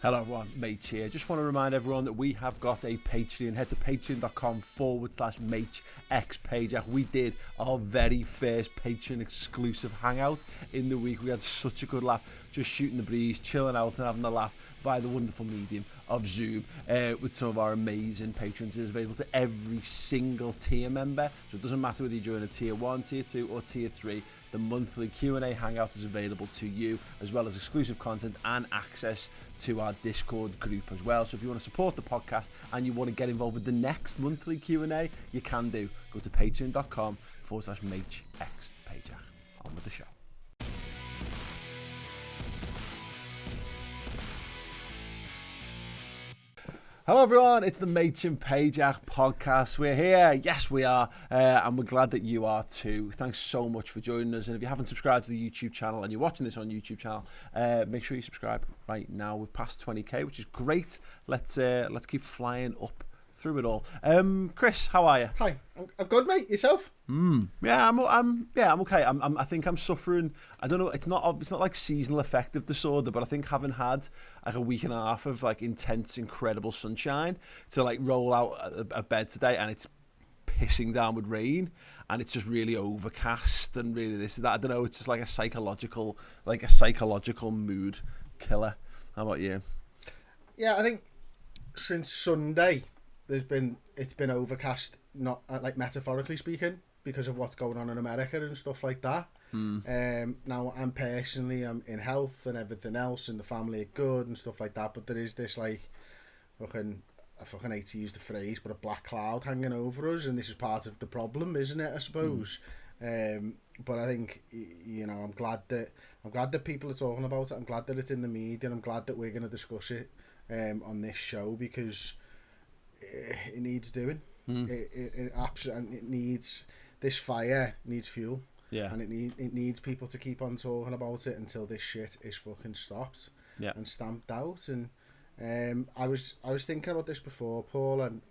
Hello everyone, MAYCH here. Just want to remind everyone that we have got a Patreon. Head to patreon.com/MAYCH X PAJAK. We did our very first Patreon exclusive hangout in the week. We had such a good laugh, just shooting the breeze, chilling out and having a laugh via the wonderful medium of Zoom with some of our amazing patrons. It is available to every single tier member, so it doesn't matter whether you're in a tier 1, tier 2 or tier 3. The monthly Q&A hangout is available to you, as well as exclusive content and access to our Discord group as well. So if you want to support the podcast and you want to get involved with the next monthly Q&A, you can do. Go to patreon.com/MAYCH X PAJAK. On with the show. Hello everyone, it's the MAYCH X PAJAK podcast. We're here, yes we are, and we're glad that you are too. Thanks so much for joining us, and if you haven't subscribed to the YouTube channel and you're watching this on YouTube channel, make sure you subscribe right now. We've passed 20k, which is great. Let's keep flying up through it all. Chris, how are you? Hi, I'm good, mate. Yourself? Yeah, I'm okay. I think I'm suffering. I don't know. It's not like seasonal affective disorder, but I think having had like a week and a half of like intense, incredible sunshine to like roll out a bed today, and it's pissing down with rain, and it's just really overcast and really this and that. I don't know. It's just like a psychological mood killer. How about you? Yeah, I think since Sunday it's been overcast, not like metaphorically speaking, because of what's going on in America and stuff like that. Now I'm in health and everything else, and the family are good and stuff like that, but there is this like I fucking hate to use the phrase, but a black cloud hanging over us, and this is part of the problem, isn't it, I suppose. But I think, you know, I'm glad that people are talking about it. I'm glad that it's in the media, and I'm glad that we're going to discuss it on this show, because it needs doing. It absolutely, it needs, this fire needs fuel. Yeah. And it needs people to keep on talking about it until this shit is fucking stopped. Yeah. And stamped out. And I was thinking about this before, Paul, and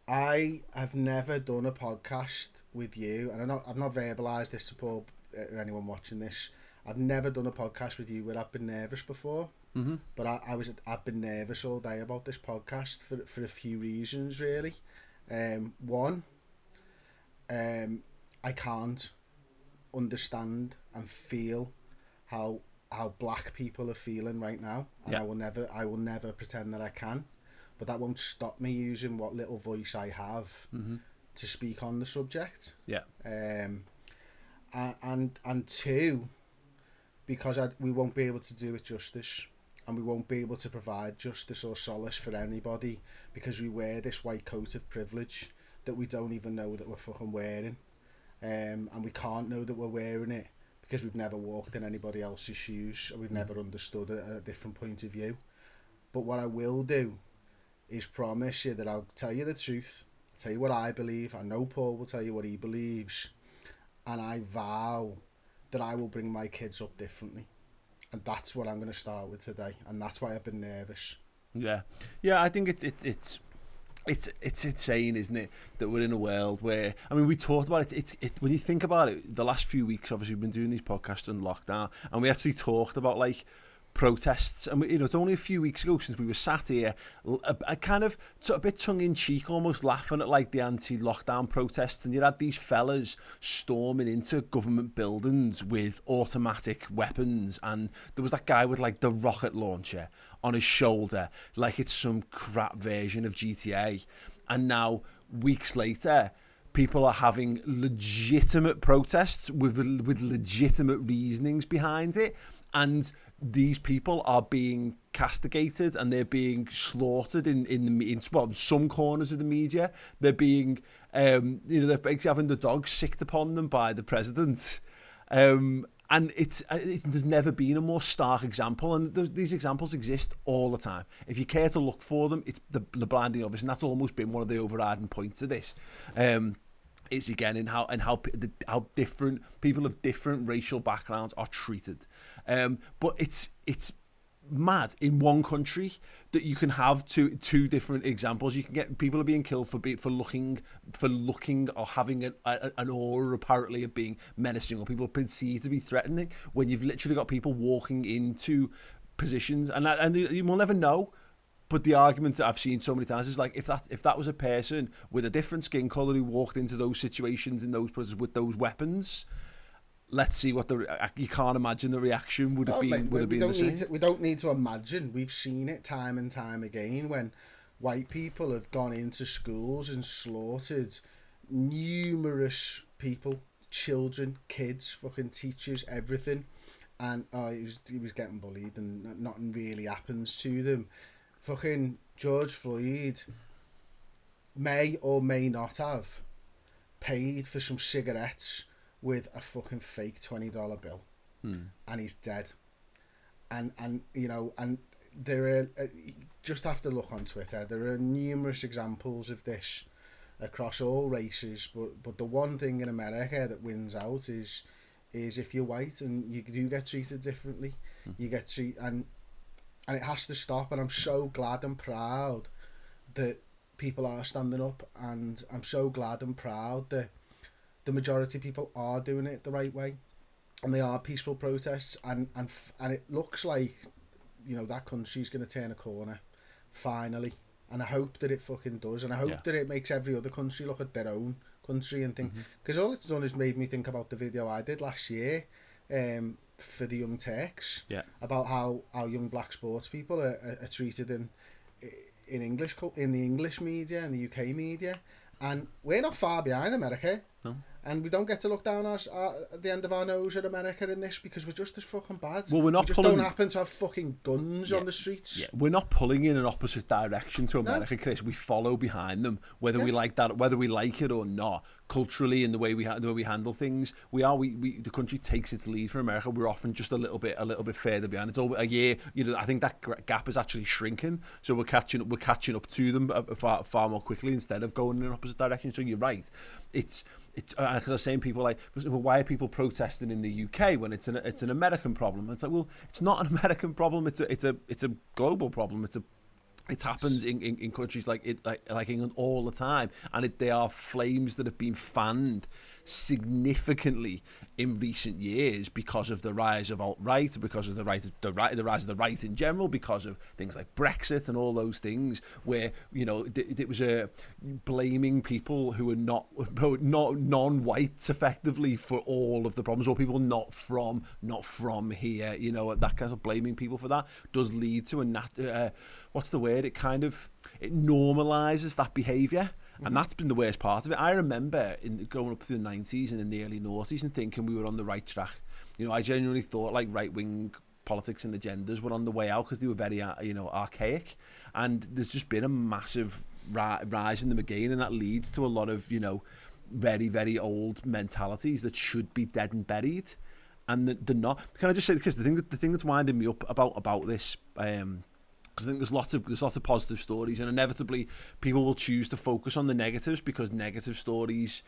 I have never done a podcast with you, and I've not verbalised this to Paul, anyone watching this. I've never done a podcast with you where I've been nervous before. But I've been nervous all day about this podcast for a few reasons, really. One, I can't understand and feel how black people are feeling right now, and I will never pretend that I can. But that won't stop me using what little voice I have to speak on the subject. Yeah. And two, because we won't be able to do it justice. And we won't be able to provide justice or solace for anybody, because we wear this white coat of privilege that we don't even know that we're fucking wearing. And we can't know that we're wearing it because we've never walked in anybody else's shoes, or we've never understood it at a different point of view. But what I will do is promise you that I'll tell you the truth. I'll tell you what I believe. I know Paul will tell you what he believes. And I vow that I will bring my kids up differently. And that's what I'm going to start with today, and that's why I've been nervous. Yeah. I think it's insane, isn't it, that we're in a world where, I mean, we talked about it. When you think about it, the last few weeks, obviously, we've been doing these podcasts in lockdown, and we actually talked about like protests, and you know, it's only a few weeks ago since we were sat here, a kind of a bit tongue-in-cheek, almost laughing at like the anti-lockdown protests, and you had these fellas storming into government buildings with automatic weapons, and there was that guy with like the rocket launcher on his shoulder, like it's some crap version of GTA. And now, weeks later, people are having legitimate protests with legitimate reasonings behind it, and these people are being castigated and they're being slaughtered in some corners of the media. They're being, they're basically having the dogs sicked upon them by the president. And there's never been a more stark example, and these examples exist all the time. If you care to look for them, it's the blinding obvious, and that's almost been one of the overriding points of this. Is again in how different people of different racial backgrounds are treated, but it's mad in one country that you can have two different examples. You can get people are being killed for looking or having an aura apparently of being menacing, or people perceived to be threatening, when you've literally got people walking into positions, and you will never know. But the argument that I've seen so many times is like, if that was a person with a different skin colour who walked into those situations in those places with those weapons, let's see what you can't imagine the reaction would have been. Would have been the same. We don't need to imagine. We've seen it time and time again when white people have gone into schools and slaughtered numerous people, children, kids, fucking teachers, everything, and he was getting bullied and nothing really happens to them. Fucking George Floyd may or may not have paid for some cigarettes with a fucking fake $20 bill, and he's dead. And you know, and there are just have to look on Twitter. There are numerous examples of this across all races, but the one thing in America that wins out is if you're white and you do get treated differently, you get treated, and it has to stop. And I'm so glad and proud that people are standing up, and I'm so glad and proud that the majority of people are doing it the right way, and they are peaceful protests, and it looks like, you know, that country's going to turn a corner finally, and I hope that it fucking does, and I hope that it makes every other country look at their own country and think, because all it's done is made me think about the video I did last year for the Young Turks, about how young black sports people are treated in the English media and the UK media, and we're not far behind America. No. And we don't get to look down at the end of our nose at America in this, because we're just as fucking bad. Well, we don't happen to have fucking guns on the streets. Yeah, we're not pulling in an opposite direction to America, Chris. We follow behind them, whether we like that, whether we like it or not. Culturally, and the way we handle things, the country takes its lead from America. We're often just a little bit further behind. It's over a year. You know, I think that gap is actually shrinking. So we're catching up to them far more quickly instead of going in an opposite direction. So you're right. It's because I'm saying people like, why are people protesting in the UK when it's an American problem? It's like, well, it's not an American problem. It's a global problem. It happens in countries like England all the time, and they are flames that have been fanned significantly in recent years because of the rise of alt-right, because of the rise of the right in general, because of things like Brexit and all those things, where, you know, it was blaming people who are not non-whites effectively for all of the problems, or people not from here, you know, that kind of blaming people for that does lead to what's the word? It normalises that behaviour. And that's been the worst part of it. I remember going up through the 90s and in the early noughties and thinking we were on the right track. You know, I genuinely thought like right-wing politics and agendas were on the way out because they were very, archaic. And there's just been a massive rise in them again, and that leads to a lot of, you know, very, very old mentalities that should be dead and buried. And they're not. Can I just say, because the thing that's winding me up about this, because I think there's lots of positive stories, and inevitably people will choose to focus on the negatives because negative stories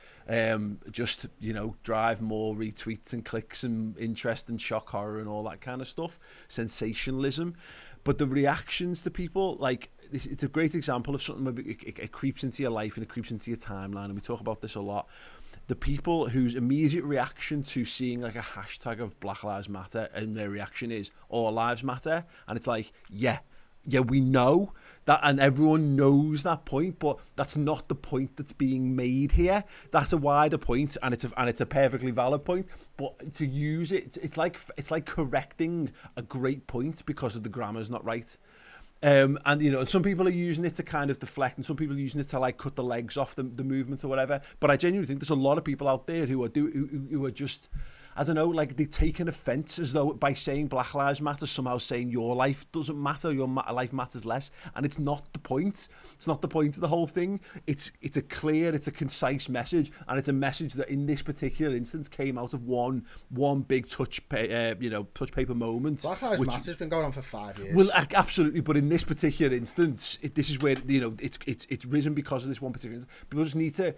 just, you know, drive more retweets and clicks and interest and shock horror and all that kind of stuff, sensationalism. But the reactions to people, like, it's a great example of something where it creeps into your life and it creeps into your timeline, and we talk about this a lot. The people whose immediate reaction to seeing like a hashtag of Black Lives Matter, and their reaction is All Lives Matter, and it's like, yeah, we know that, and everyone knows that point, but that's not the point that's being made here. That's a wider point, and it's a perfectly valid point. But to use it, it's like correcting a great point because of the grammar's not right. And, you know, some people are using it to kind of deflect, and some people are using it to like cut the legs off the movement or whatever. But I genuinely think there's a lot of people out there who are just, I don't know, like, they take an offence as though by saying Black Lives Matter, somehow saying your life doesn't matter, your life matters less. And it's not the point. It's not the point of the whole thing. It's a clear, it's a concise message, and it's a message that in this particular instance came out of one big touch paper moment. Black Lives Matter has been going on for 5 years. Well, absolutely, but in this particular instance, this is where, you know, it's risen because of this one particular instance. People just need to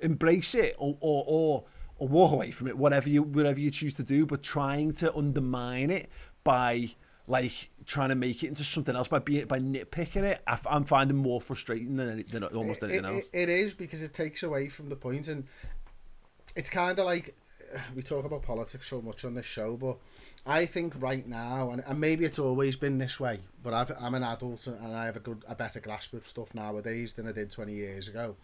embrace it or walk away from it, whatever you choose to do, but trying to undermine it by like trying to make it into something else by nitpicking it, I'm finding more frustrating than almost anything else. It is, because it takes away from the point, and it's kind of like we talk about politics so much on this show, but I think right now, and maybe it's always been this way, but I'm an adult and I have a better grasp of stuff nowadays than I did 20 years ago.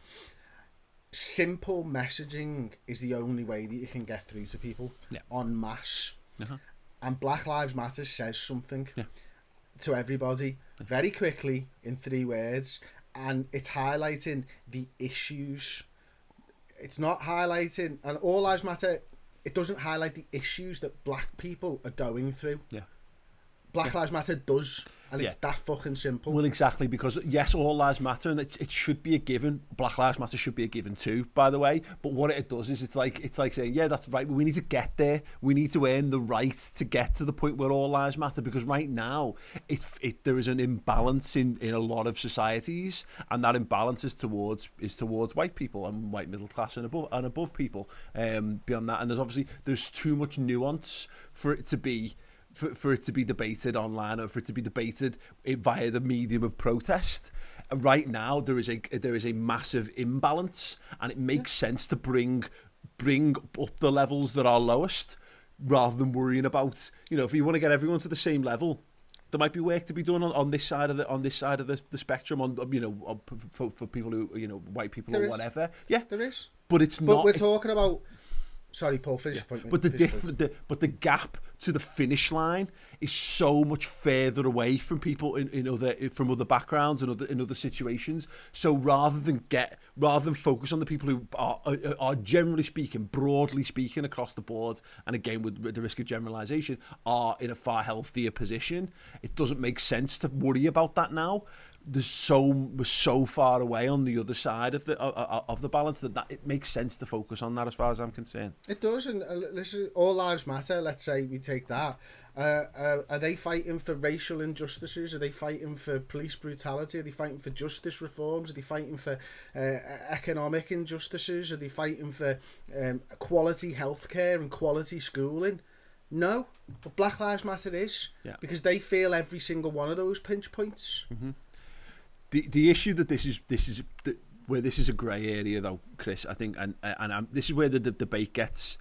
Simple messaging is the only way that you can get through to people en masse. And Black Lives Matter says something to everybody very quickly in 3 words, and it's highlighting the issues. It's not highlighting, and All Lives Matter, it doesn't highlight the issues that black people are going through. Black Lives Matter does, and it's that fucking simple. Well, exactly, because yes, all lives matter, and it should be a given. Black Lives Matter should be a given too, by the way. But what it does is it's like saying, yeah, that's right, but we need to get there. We need to earn the right to get to the point where all lives matter, because right now there is an imbalance in a lot of societies, and that imbalance is towards white people and white middle class and above people. Beyond that, and there's too much nuance for it to be. For it to be debated online, or for it to be debated via the medium of protest. Right now, there is a massive imbalance, and it makes sense to bring up the levels that are lowest, rather than worrying about, if you want to get everyone to the same level, there might be work to be done on this side of the spectrum, for people who, white people or whatever. Yeah, there is. But it's not. But we're talking about. Sorry, Paul, finish your point. But the gap to the finish line is so much further away from people from other backgrounds and in other situations. So rather than focus on the people who are generally speaking, broadly speaking, across the board, and again with the risk of generalisation, are in a far healthier position, it doesn't make sense to worry about that now. We're so far away on the other side of the balance that it makes sense to focus on that, as far as I'm concerned. It does, and listen, all lives matter. Let's say we take that. Are they fighting for racial injustices? Are they fighting for police brutality? Are they fighting for justice reforms? Are they fighting for economic injustices? Are they fighting for quality healthcare and quality schooling? No, but Black Lives Matter is, because they feel every single one of those pinch points. Mm-hmm. The issue that this is where this is a grey area, though, Chris, I think, and this is where the debate gets.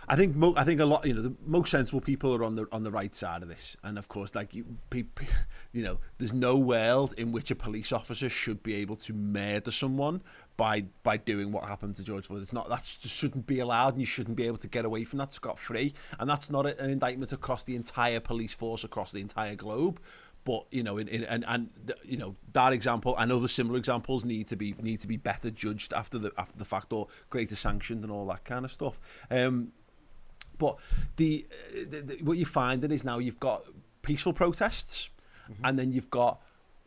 I think a lot, the most sensible people are on the right side of this, and of course, there's no world in which a police officer should be able to murder someone by doing what happened to George Floyd. That just shouldn't be allowed, and you shouldn't be able to get away from that scot-free. And that's not an indictment across the entire police force across the entire globe. But that example and other similar examples need to be better judged after the fact, or greater sanctioned and all that kind of stuff. But what you're finding is now you've got peaceful protests, and then you've got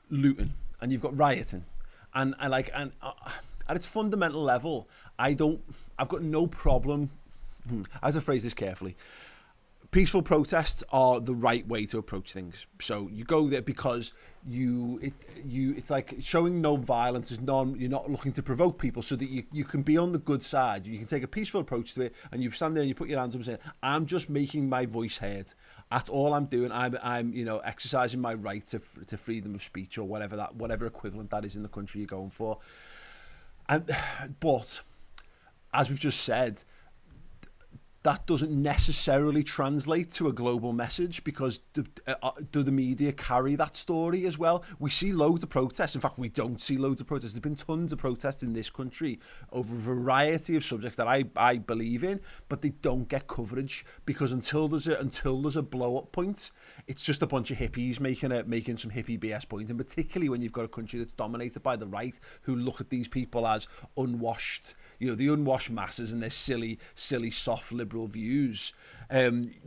looting, and you've got rioting, and at its fundamental level, I've got no problem. I have to phrase this carefully. Peaceful protests are the right way to approach things. So you go there because it's like showing no violence is you're not looking to provoke people, so that you can be on the good side. You can take a peaceful approach to it, and you stand there and you put your hands up and say, I'm just making my voice heard. That's all I'm doing. I'm exercising my right to freedom of speech, or whatever equivalent that is in the country you're going for. But as we've just said, that doesn't necessarily translate to a global message, because do the media carry that story as well? We see loads of protests. In fact, we don't see loads of protests. There's been tons of protests in this country over a variety of subjects that I believe in, but they don't get coverage, because until there's a blow up point, it's just a bunch of hippies making some hippie BS points. And particularly when you've got a country that's dominated by the right, who look at these people as unwashed, the unwashed masses and their silly soft liberal views. I think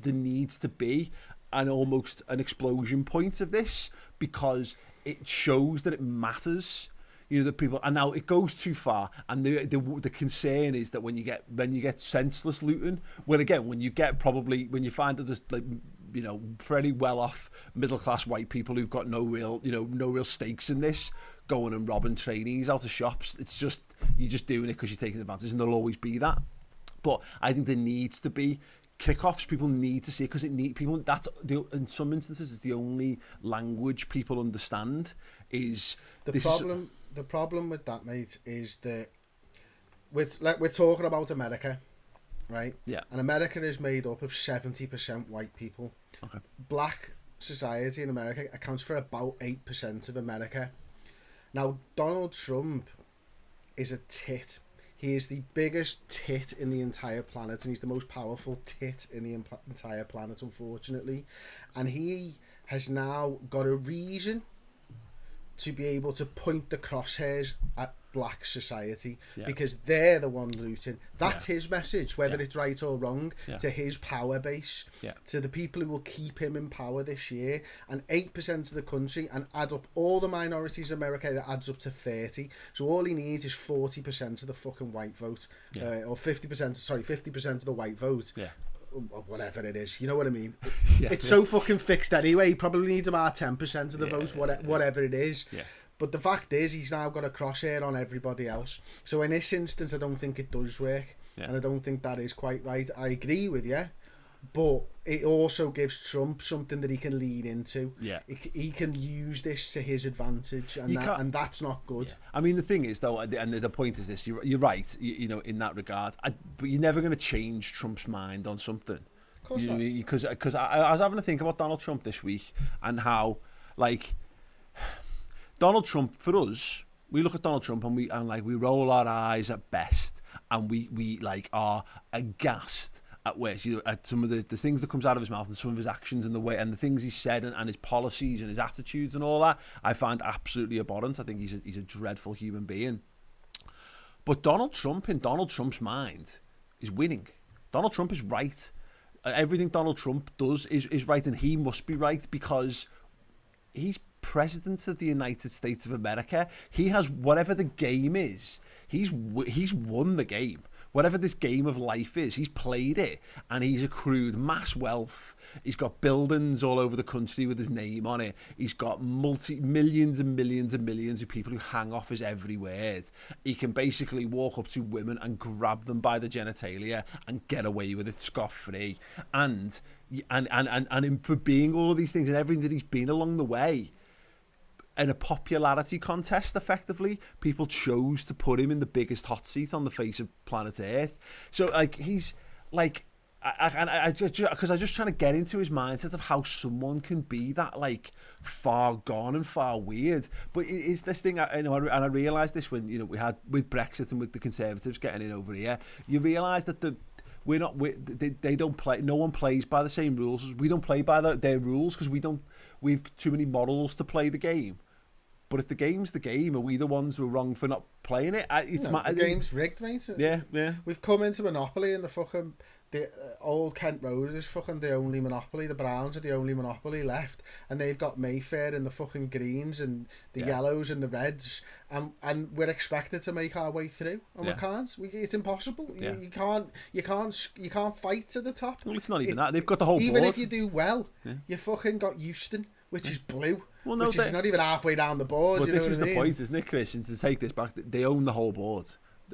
there needs to be almost an explosion point of this, because it shows that it matters. That people, and now it goes too far, and the concern is that when you get senseless looting, when you find that there's fairly well off middle class white people who've got no real stakes in this, going and robbing trainees out of shops. It's just, you're just doing it because you're taking advantage, and there'll always be that. But I think there needs to be kickoffs. People need to see it, because in some instances it's the only language people understand. The problem with that, mate, is that we're talking about America, right? Yeah. And America is made up of 70% white people. Okay. Black society in America accounts for about 8% of America. Now, Donald Trump is a tit. He is the biggest tit in the entire planet, and he's the most powerful tit in the entire planet, unfortunately. And he has now got a reason to be able to point the crosshairs at black society, because they're the one looting. That's his message, whether it's right or wrong, to his power base, to the people who will keep him in power this year. And 8% of the country, and add up all the minorities in America, that adds up to 30. So all he needs is 40% of the fucking white vote, or 50% of the white vote. Or whatever it is, you know what I mean? It's so fucking fixed anyway. He probably needs about 10% of the vote, whatever it is. But the fact is, he's now got a crosshair on everybody else. So in this instance, I don't think it does work. And I don't think that is quite right. I agree with you. But it also gives Trump something that he can lean into. He can use this to his advantage, and that's not good. I mean, the thing is, though, and the point is this: you're right, you know, in that regard. But you're never going to change Trump's mind on something. Of course not. Because I was having to think about Donald Trump this week and how, like, Donald Trump, for us, we look at Donald Trump and we roll our eyes at best, and we like are aghast at where, you know, at some of the things that comes out of his mouth and some of his actions and the way and the things he said and his policies and his attitudes and all that. I find absolutely abhorrent. I think he's a dreadful human being. But Donald Trump, in Donald Trump's mind, is winning. Donald Trump is right. Everything Donald Trump does is right, and he must be right because he's president of the United States of America. He has, whatever the game is, he's won the game. Whatever this game of life is, he's played it, and he's accrued mass wealth. He's got buildings all over the country with his name on it. He's got millions and millions and millions of people who hang off his every word. He can basically walk up to women and grab them by the genitalia and get away with it scot-free. And for being all of these things and everything that he's been along the way, in a popularity contest, effectively, people chose to put him in the biggest hot seat on the face of planet Earth. So, like, he's like, I just trying to get into his mindset of how someone can be that, like, far gone and far weird. But it's this thing, and I realised this when, you know, we had with Brexit and with the Conservatives getting in over here. You realise that they don't play. No one plays by the same rules. We don't play by their rules because we've too many models to play the game. But if the game's the game, are we the ones who are wrong for not playing it? The game's rigged, mate. Yeah. We've come into Monopoly, and the old Kent Road is fucking the only Monopoly. The Browns are the only Monopoly left, and they've got Mayfair and the fucking greens and the yellows and the reds, and we're expected to make our way through, and we can't. It's impossible. You can't fight to the top. Well, it's not even that. They've got the whole board. Even if you do well, you fucking got Houston, which is blue. Well, no, which is not even halfway down the board. But this is the point, isn't it, Chris? And to take this back, they own the whole board.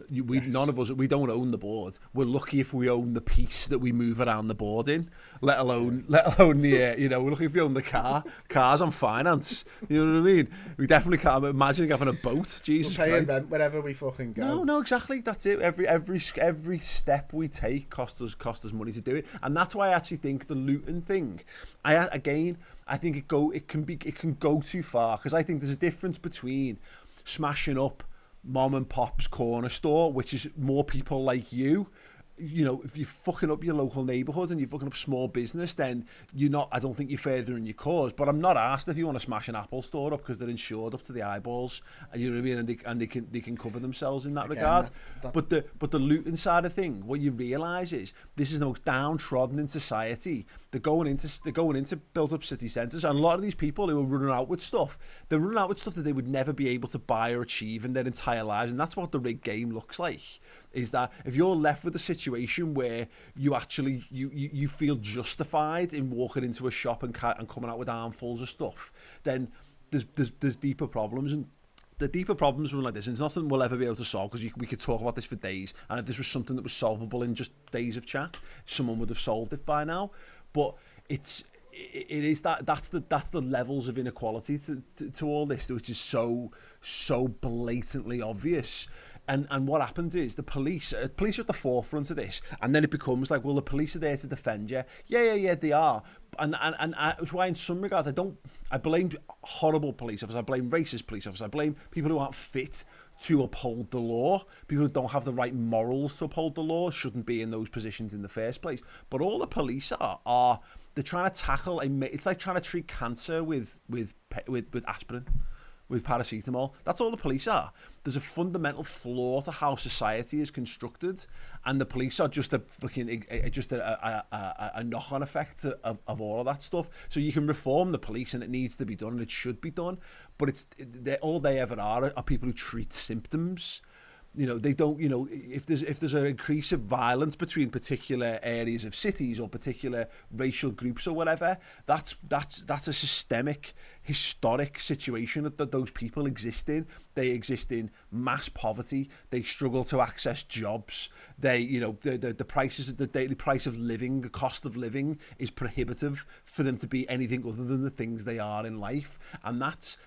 None of us, we don't own the board. We're lucky if we own the piece that we move around the board in, let alone the, you know, we're lucky if we own the car. Cars on finance, you know what I mean? We definitely can't imagine having a boat. Jesus Christ. We're paying Christ. Rent wherever we fucking go. No, exactly. That's it. Every step we take costs us money to do it, and that's why I actually think the looting thing. I think it can go too far, because I think there's a difference between smashing up mom and pop's corner store, which is more people like you. You know, if you're fucking up your local neighbourhood and you're fucking up small business, then I don't think you're furthering your cause. But I'm not asked if you want to smash an Apple store up because they're insured up to the eyeballs, you know what I mean, and they can cover themselves in that regard. But the looting side of thing, what you realise is this is the most downtrodden in society. They're going into built up city centres, and a lot of these people who are running out with stuff, they're running out with stuff that they would never be able to buy or achieve in their entire lives, and that's what the rigged game looks like. Is that if you're left with a situation where you actually you feel justified in walking into a shop and coming out with armfuls of stuff, then there's deeper problems. And the deeper problems run like this, and it's nothing we'll ever be able to solve, because we could talk about this for days, and if this was something that was solvable in just days of chat, someone would have solved it by now. But that's the levels of inequality to all this, which is so blatantly obvious. And what happens is the police are at the forefront of this, and then it becomes like, well, the police are there to defend you. Yeah, they are. And it's why in some regards I blame horrible police officers, I blame racist police officers, I blame people who aren't fit to uphold the law. People who don't have the right morals to uphold the law shouldn't be in those positions in the first place. But all the police are they're trying to tackle it's like trying to treat cancer with aspirin, with paracetamol. That's all the police are. There's a fundamental flaw to how society is constructed, and the police are just a knock-on effect of all of that stuff. So you can reform the police, and it needs to be done, and it should be done. But all they ever are people who treat symptoms. You know, they don't, you know, if there's an increase of violence between particular areas of cities or particular racial groups or whatever, that's a systemic, historic situation that those people exist in. They exist in mass poverty. They struggle to access jobs. They, you know, the prices, the daily price of living, the cost of living is prohibitive for them to be anything other than the things they are in life. And that's,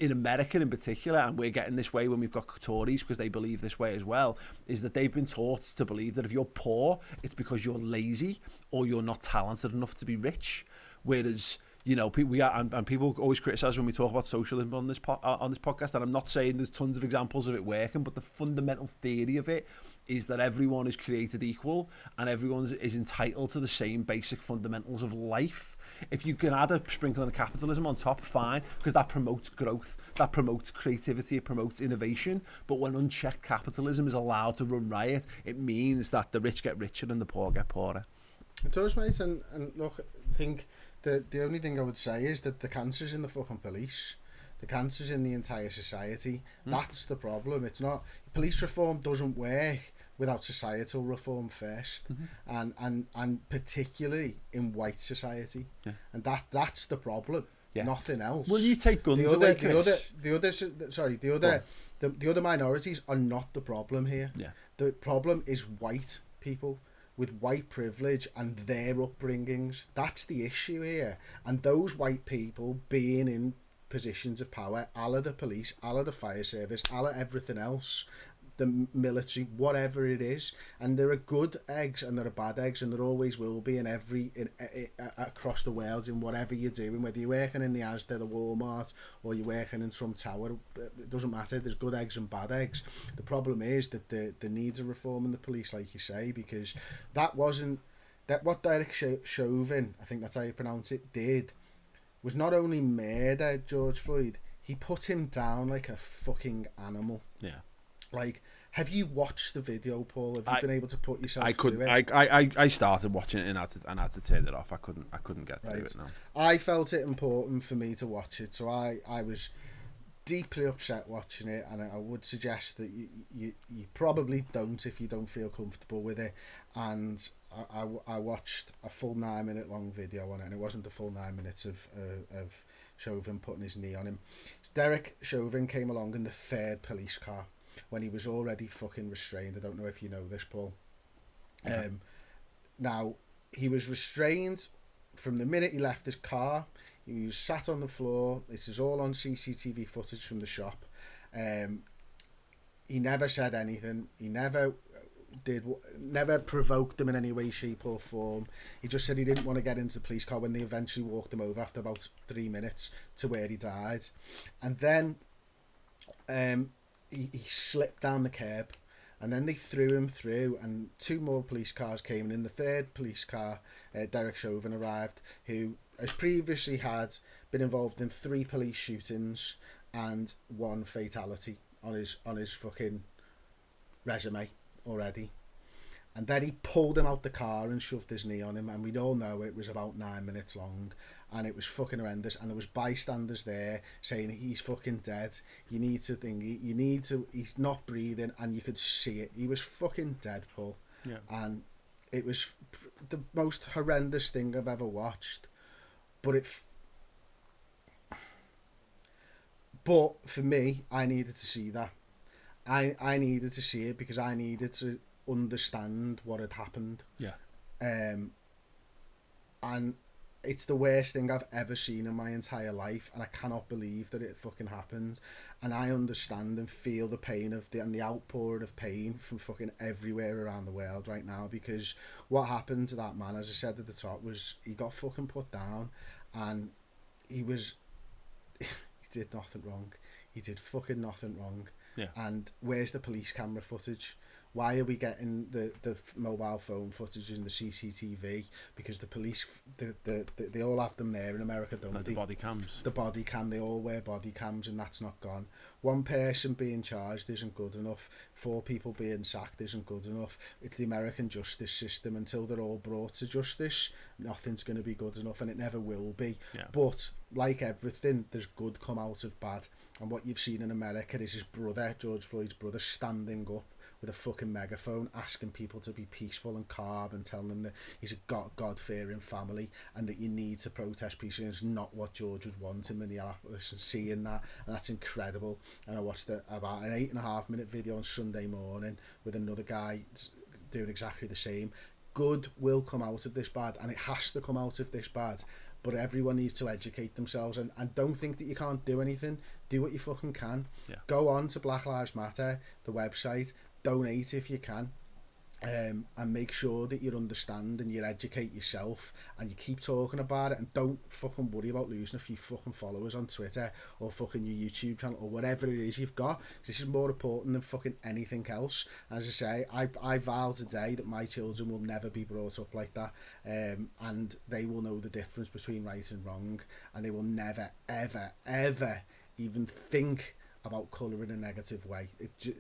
in America in particular, and we're getting this way when we've got Tories because they believe this way as well, is that they've been taught to believe that if you're poor, it's because you're lazy or you're not talented enough to be rich. Whereas, you know, people always criticise when we talk about socialism on this podcast, and I'm not saying there's tons of examples of it working, but the fundamental theory of it is that everyone is created equal and everyone is entitled to the same basic fundamentals of life. If you can add a sprinkle of capitalism on top, fine, because that promotes growth, that promotes creativity, it promotes innovation. But when unchecked capitalism is allowed to run riot, it means that the rich get richer and the poor get poorer. It does, mate, and look, I think the only thing I would say is that the cancer's in the fucking police. The cancer's in the entire society. That's the problem. It's not... Police reform doesn't work without societal reform first, and particularly in white society. Yeah. And that's the problem. Yeah. Nothing else. Will you take guns away, Chris? The other minorities are not the problem here. Yeah. The problem is white people with white privilege and their upbringings. That's the issue here. And those white people being in positions of power, a la the police, a la the fire service, a la everything else, the military, whatever it is. And there are good eggs and there are bad eggs, and there always will be in across the world, in whatever you're doing, whether you're working in the Asda, the Walmart, or you're working in Trump Tower. It doesn't matter. There's good eggs and bad eggs. The problem is that the needs a reform in the police, like you say, because what Derek Chauvin, I think that's how you pronounce it, did was not only murder George Floyd, he put him down like a fucking animal. Yeah. Like, have you watched the video, Paul? Have you been able to put yourself through it? I started watching it and had to turn it off. I couldn't get through it now. I felt it important for me to watch it, so I was deeply upset watching it, and I would suggest that you probably don't if you don't feel comfortable with it. And I watched a full 9-minute long video on it, and it wasn't the full 9 minutes of Chauvin putting his knee on him. Derek Chauvin came along in the third police car when he was already fucking restrained. I don't know if you know this, Paul. Okay. Now, he was restrained from the minute he left his car. He was sat on the floor. This is all on CCTV footage from the shop. He never said anything. He never provoked them in any way, shape or form. He just said he didn't want to get into the police car when they eventually walked him over after about 3 minutes to where he died. And then he slipped down the curb, and then they threw him through, and 2 more police cars came, and in the third police car, Derek Chauvin arrived, who has previously had been involved in 3 police shootings and 1 fatality on his fucking resume already. And then he pulled him out the car and shoved his knee on him, and we all know it was about 9 minutes long, and it was fucking horrendous. And there was bystanders there saying, he's fucking dead, you need to he's not breathing, and you could see it. He was fucking dead, Paul. Yeah. And it was the most horrendous thing I've ever watched. But for me, I needed to see that. I needed to see it because I needed to understand what had happened. Yeah. And it's the worst thing I've ever seen in my entire life, and I cannot believe that it fucking happened. And I understand and feel the pain of the outpouring of pain from fucking everywhere around the world right now, because what happened to that man, as I said at the top, was he got fucking put down, and he did nothing wrong. He did fucking nothing wrong. Yeah. And where's the police camera footage? Why are we getting the mobile phone footage and the CCTV? Because the police, they all have them there in America, don't they? The body cams. The body cam, they all wear body cams, and that's not gone. One person being charged isn't good enough. 4 people being sacked isn't good enough. It's the American justice system. Until they're all brought to justice, nothing's going to be good enough, and it never will be. Yeah. But like everything, there's good come out of bad. And what you've seen in America is his brother, George Floyd's brother, standing up with a fucking megaphone, asking people to be peaceful and calm, and telling them that he's a God-fearing family, and that you need to protest peacefully. It's not what George would want in Minneapolis, and seeing that, and that's incredible. And I watched about an 8.5-minute video on Sunday morning with another guy doing exactly the same. Good will come out of this bad, and it has to come out of this bad. But everyone needs to educate themselves, and don't think that you can't do anything. Do what you fucking can. Yeah. Go on to Black Lives Matter, the website, donate if you can, and make sure that you understand and you educate yourself, and you keep talking about it, and don't fucking worry about losing a few fucking followers on Twitter or fucking your YouTube channel or whatever it is you've got. This is more important than fucking anything else. As I say, I vow today that my children will never be brought up like that, and they will know the difference between right and wrong, and they will never ever ever even think about colour in a negative way.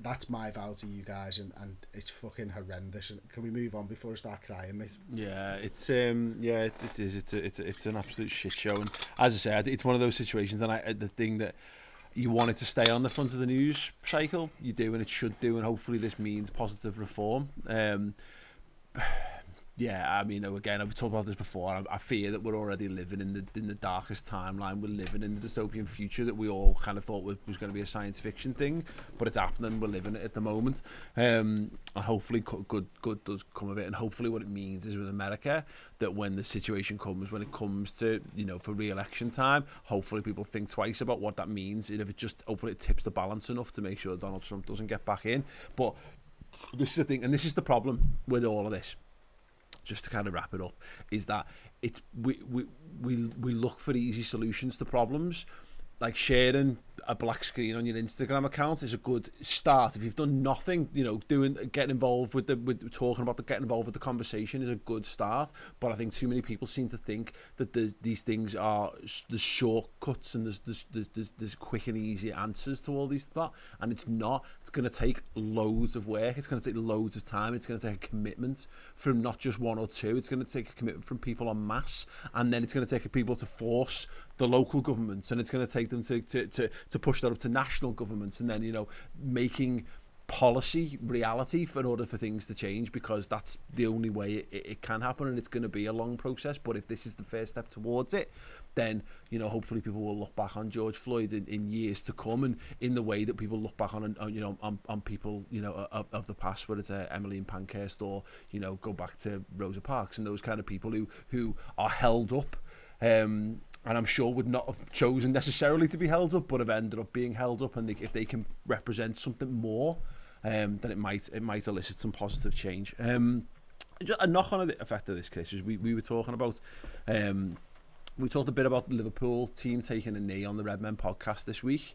That's my vow to you guys, and it's fucking horrendous. And can we move on before I start crying, mate? Yeah, it is. It's an absolute shit show. And as I said, it's one of those situations, and the thing that you want it to stay on the front of the news cycle, you do, and it should do, and hopefully this means positive reform. Yeah, I mean, again, I've talked about this before. I fear that we're already living in the darkest timeline. We're living in the dystopian future that we all kind of thought was going to be a science fiction thing, but it's happening. We're living it at the moment, and hopefully good does come of it. And hopefully, what it means is with America, that when the situation comes, when it comes to for re-election time, hopefully people think twice about what that means. And if it just hopefully it tips the balance enough to make sure Donald Trump doesn't get back in. But this is the thing, and this is the problem with all of this. Just to kind of wrap it up, is that we look for easy solutions to problems. Like sharing a black screen on your Instagram account is a good start. If you've done nothing, getting involved with getting involved with the conversation is a good start. But I think too many people seem to think that these things are the shortcuts and there's quick and easy answers to all these stuff, and it's not. It's going to take loads of work. It's going to take loads of time. It's going to take a commitment from not just one or two. It's going to take a commitment from people en masse, and then it's going to take people to force the local governments, and it's going to take them to push that up to national governments, and then making policy reality in order for things to change, because that's the only way it can happen, and it's going to be a long process. But if this is the first step towards it, then hopefully people will look back on George Floyd in years to come, and in the way that people look back on people of the past, whether it's Emily in Pankhurst or go back to Rosa Parks and those kind of people who are held up, and I'm sure would not have chosen necessarily to be held up, but have ended up being held up. And if they can represent something more, then it might elicit some positive change. A knock-on effect of this, Chris, is we were talking about. We talked a bit about the Liverpool team taking a knee on the Red Men podcast this week,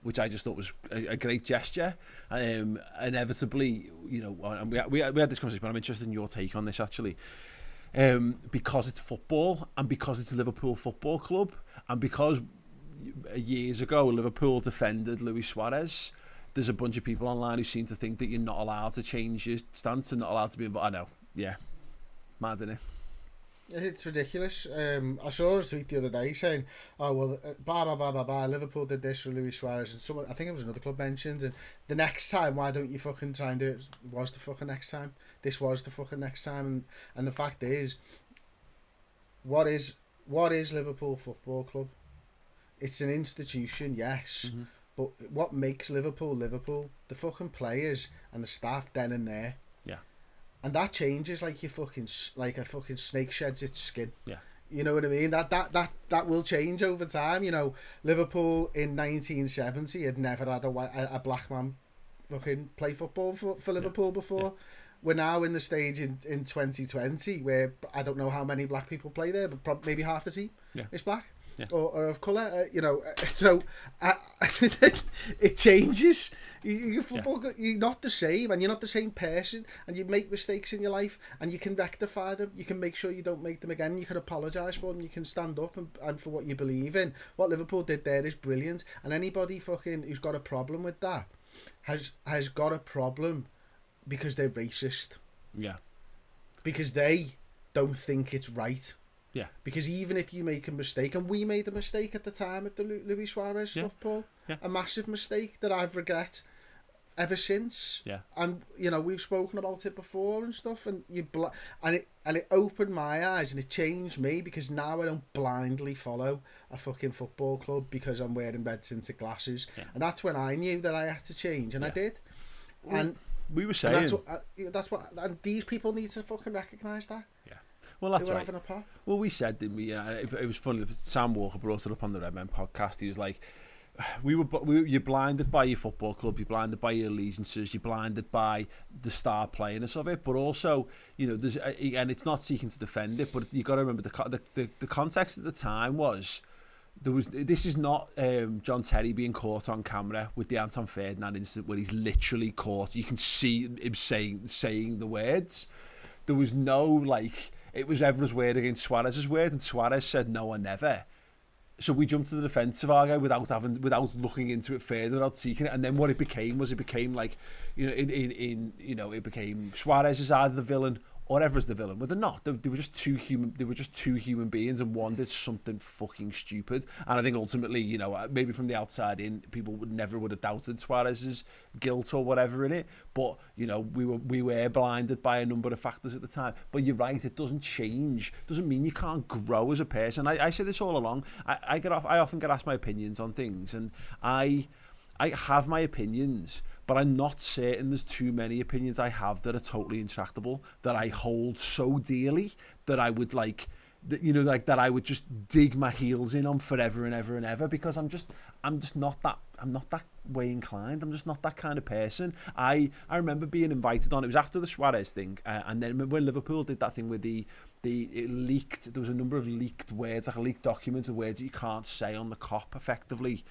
which I just thought was a great gesture. Inevitably, and we had this conversation, but I'm interested in your take on this actually. Because it's football, and because it's Liverpool Football Club, and because years ago Liverpool defended Luis Suarez, there's a bunch of people online who seem to think that you're not allowed to change your stance and not allowed to be involved. I know, yeah, mad, isn't it? It's ridiculous. I saw a tweet the other day saying, "Oh well, blah blah blah blah blah. Liverpool did this for Luis Suarez," and someone, I think it was another club, mentioned, and the next time, why don't you fucking try and do it? Was the fucking next time? This was the fucking next time, and the fact is, what is Liverpool Football Club? It's an institution, yes, but what makes Liverpool Liverpool? The fucking players and the staff then and there. Yeah. And that changes like a fucking snake sheds its skin. Yeah. You know what I mean? That will change over time. You know, Liverpool in 1970 had never had a black man fucking play football for Liverpool before. Yeah. We're now in the stage in 2020 where I don't know how many black people play there, but maybe half the team is black. Yeah. Or of colour, you know, so it changes. You're not the same, and you're not the same person, and you make mistakes in your life, and you can rectify them. You can make sure you don't make them again. You can apologise for them. You can stand up and for what you believe in. What Liverpool did there is brilliant, and anybody fucking who's got a problem with that has got a problem because they're racist. Yeah. Because they don't think it's right. Yeah. Because even if you make a mistake, and we made a mistake at the time of the Luis Suarez stuff, Paul, a massive mistake that I've regret ever since. Yeah. And you know, we've spoken about it before and stuff, and it opened my eyes and it changed me, because now I don't blindly follow a fucking football club because I'm wearing red tinted glasses. Yeah. And that's when I knew that I had to change, and I did. And we were saying that's what and these people need to fucking recognise that. Yeah. Well, that's right. Well, we said, didn't we? It was funny. Sam Walker brought it up on the Red Men podcast. He was like, you're blinded by your football club, you're blinded by your allegiances, you're blinded by the star playerness of it, but also, you know, there's, and it's not seeking to defend it, but you got to remember the context at the time was, this is not John Terry being caught on camera with the Anton Ferdinand incident where he's literally caught. You can see him saying the words. There was no, like, it was Evra's word against Suarez's word, and Suarez said no or never. So we jumped to the defence of our guy without looking into it further, without seeking it. And then what it became like, you know, it became Suarez is either the villain or Evra's the villain. But they're not. They were just two human beings, and one did something fucking stupid. And I think ultimately, you know, maybe from the outside in, people would have doubted Suarez's guilt or whatever in it. But you know, we were blinded by a number of factors at the time. But you're right, it doesn't change. It doesn't mean you can't grow as a person. I say this all along. I often get asked my opinions on things, and I have my opinions, but I'm not certain there's too many opinions I have that are totally intractable, that I hold so dearly that I would that I would just dig my heels in on forever and ever and ever, because I'm just not that way inclined. I'm just not that kind of person. I remember being invited on, it was after the Suarez thing, and then when Liverpool did that thing with it leaked, there was a number of leaked words, like a leaked document of words that you can't say on the cop effectively.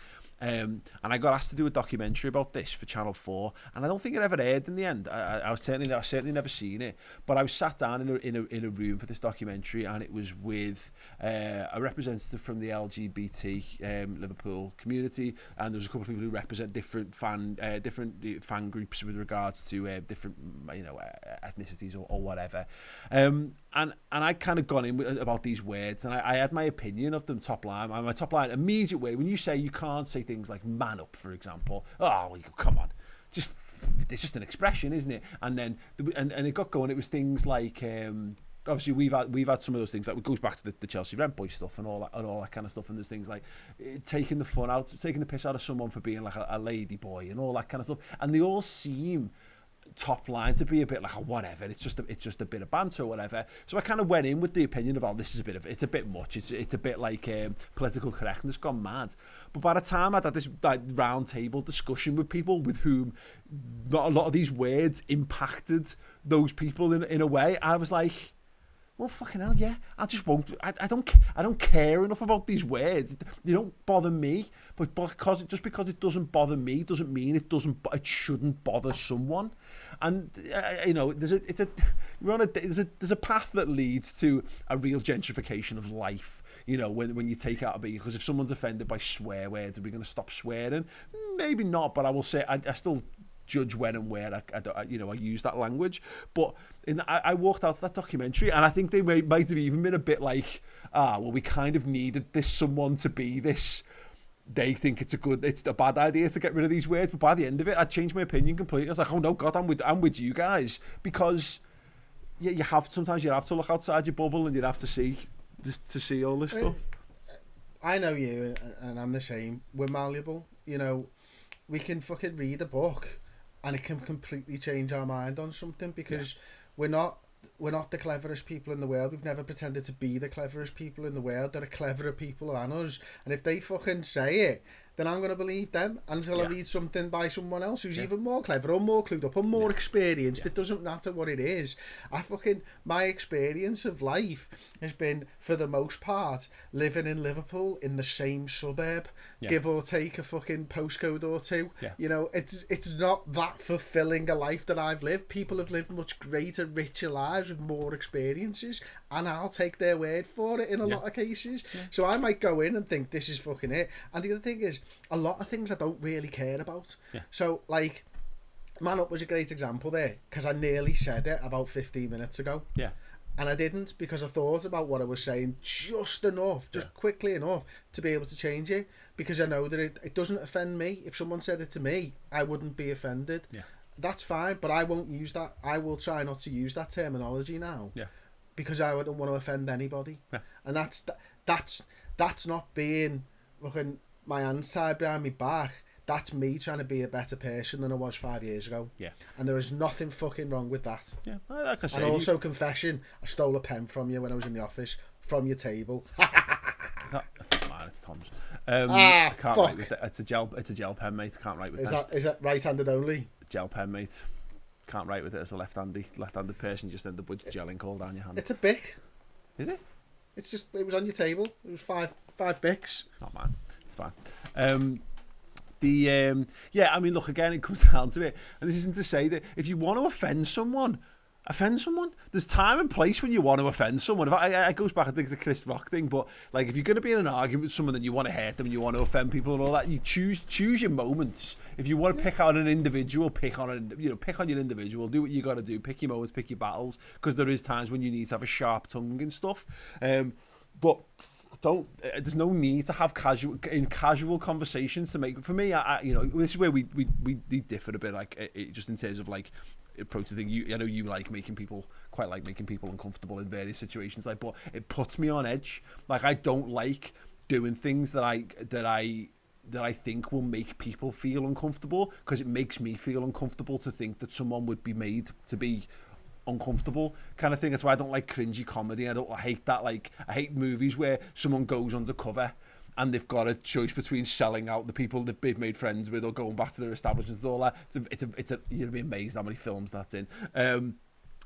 And I got asked to do a documentary about this for Channel 4, and I don't think it ever aired in the end. I certainly never seen it, but I was sat down in a room for this documentary, and it was with a representative from the LGBT Liverpool community, and there was a couple of people who represent different fan groups with regards to different, you know, ethnicities or whatever. And I kind of gone in about these words, and I had my opinion of them top line. My top line immediate way, when you say you can't say things like man up, for example, well, come on, it's just an expression, isn't it? And then and it got going. It was things like obviously we've had some of those things, like it goes back to the Chelsea Rent Boy stuff and all that kind of stuff, and there's things like taking the piss out of someone for being like a lady boy and all that kind of stuff, and they all seem top line to be a bit like whatever, it's just a bit of banter or whatever. So I kind of went in with the opinion of, this is it's a bit much, it's a bit like political correctness gone mad. But by the time I'd had this round table discussion with people with whom not a lot of these words impacted those people in a way, I was like, well, fucking hell, yeah. I just won't. I don't care enough about these words. They don't bother me. But because it doesn't bother me doesn't mean it shouldn't bother someone. And you know, there's a path that leads to a real gentrification of life. You know, when you take out a bit, because if someone's offended by swear words, are we going to stop swearing? Maybe not. But I will say I still judge when and where I use that language. But I walked out to that documentary, and I think they might have even been a bit like, well, we kind of needed someone to be this. They think it's a bad idea to get rid of these words, but by the end of it, I changed my opinion completely. I was like, oh no, God, I'm with you guys, because sometimes you have to look outside your bubble, and you have to see all this stuff. I know you, and I'm the same. We're malleable, you know. We can fucking read a book, and it can completely change our mind on something, because we're not we're not the cleverest people in the world. We've never pretended to be the cleverest people in the world. There are cleverer people than us. And if they fucking say it, then I'm going to believe them until I read something by someone else who's even more clever or more clued up or more experienced. It doesn't matter what it is. My experience of life has been, for the most part, living in Liverpool in the same suburb, give or take a fucking postcode or two. You know, it's not that fulfilling a life that I've lived. People have lived much greater, richer lives with more experiences, and I'll take their word for it in a lot of cases. So I might go in and think this is fucking it. And the other thing is, a lot of things I don't really care about. So, like, Man Up was a great example there, because I nearly said it about 15 minutes ago. And I didn't, because I thought about what I was saying just enough, just quickly enough to be able to change it, because I know that it doesn't offend me. If someone said it to me, I wouldn't be offended. That's fine, but I won't use that. I will try not to use that terminology now, because I don't want to offend anybody. And that's not being fucking my hands tied behind my back. That's me trying to be a better person than I was 5 years ago. And there is nothing fucking wrong with that. Like I said, and also, confession, I stole a pen from you when I was in the office, from your table. That's not mine, it's Tom's. I can't write with it. It's a gel pen, mate. Can't write with that. Is that right-handed only? Gel pen, mate. Can't write with it as a left-handed person. You just end up with gelling all down your hand. It's a Bic. Is it? It was on your table. It was five Bics. Not mine. It's fine. I mean, look, again, it comes down to it, and this isn't to say that if you want to offend someone. There's time and place when you want to offend someone. It goes back, I think, to the Chris Rock thing, but like, if you're going to be in an argument with someone and you want to hurt them and you want to offend people and all that, you choose your moments. If you want to pick on an individual, pick on your individual. Do what you got to do. Pick your moments, pick your battles, because there is times when you need to have a sharp tongue and stuff. But there's no need to have casual conversations to make. For me, this is where we differ a bit, like, just in terms of like approach to thing. I know you like making people uncomfortable in various situations, like, but it puts me on edge. Like, I don't like doing things that I think will make people feel uncomfortable, because it makes me feel uncomfortable to think that someone would be made to be uncomfortable, kind of thing. That's why I don't like cringy comedy. I hate that. Like, I hate movies where someone goes undercover and they've got a choice between selling out the people that they've made friends with or going back to their establishments and all that. You'd be amazed how many films that's in.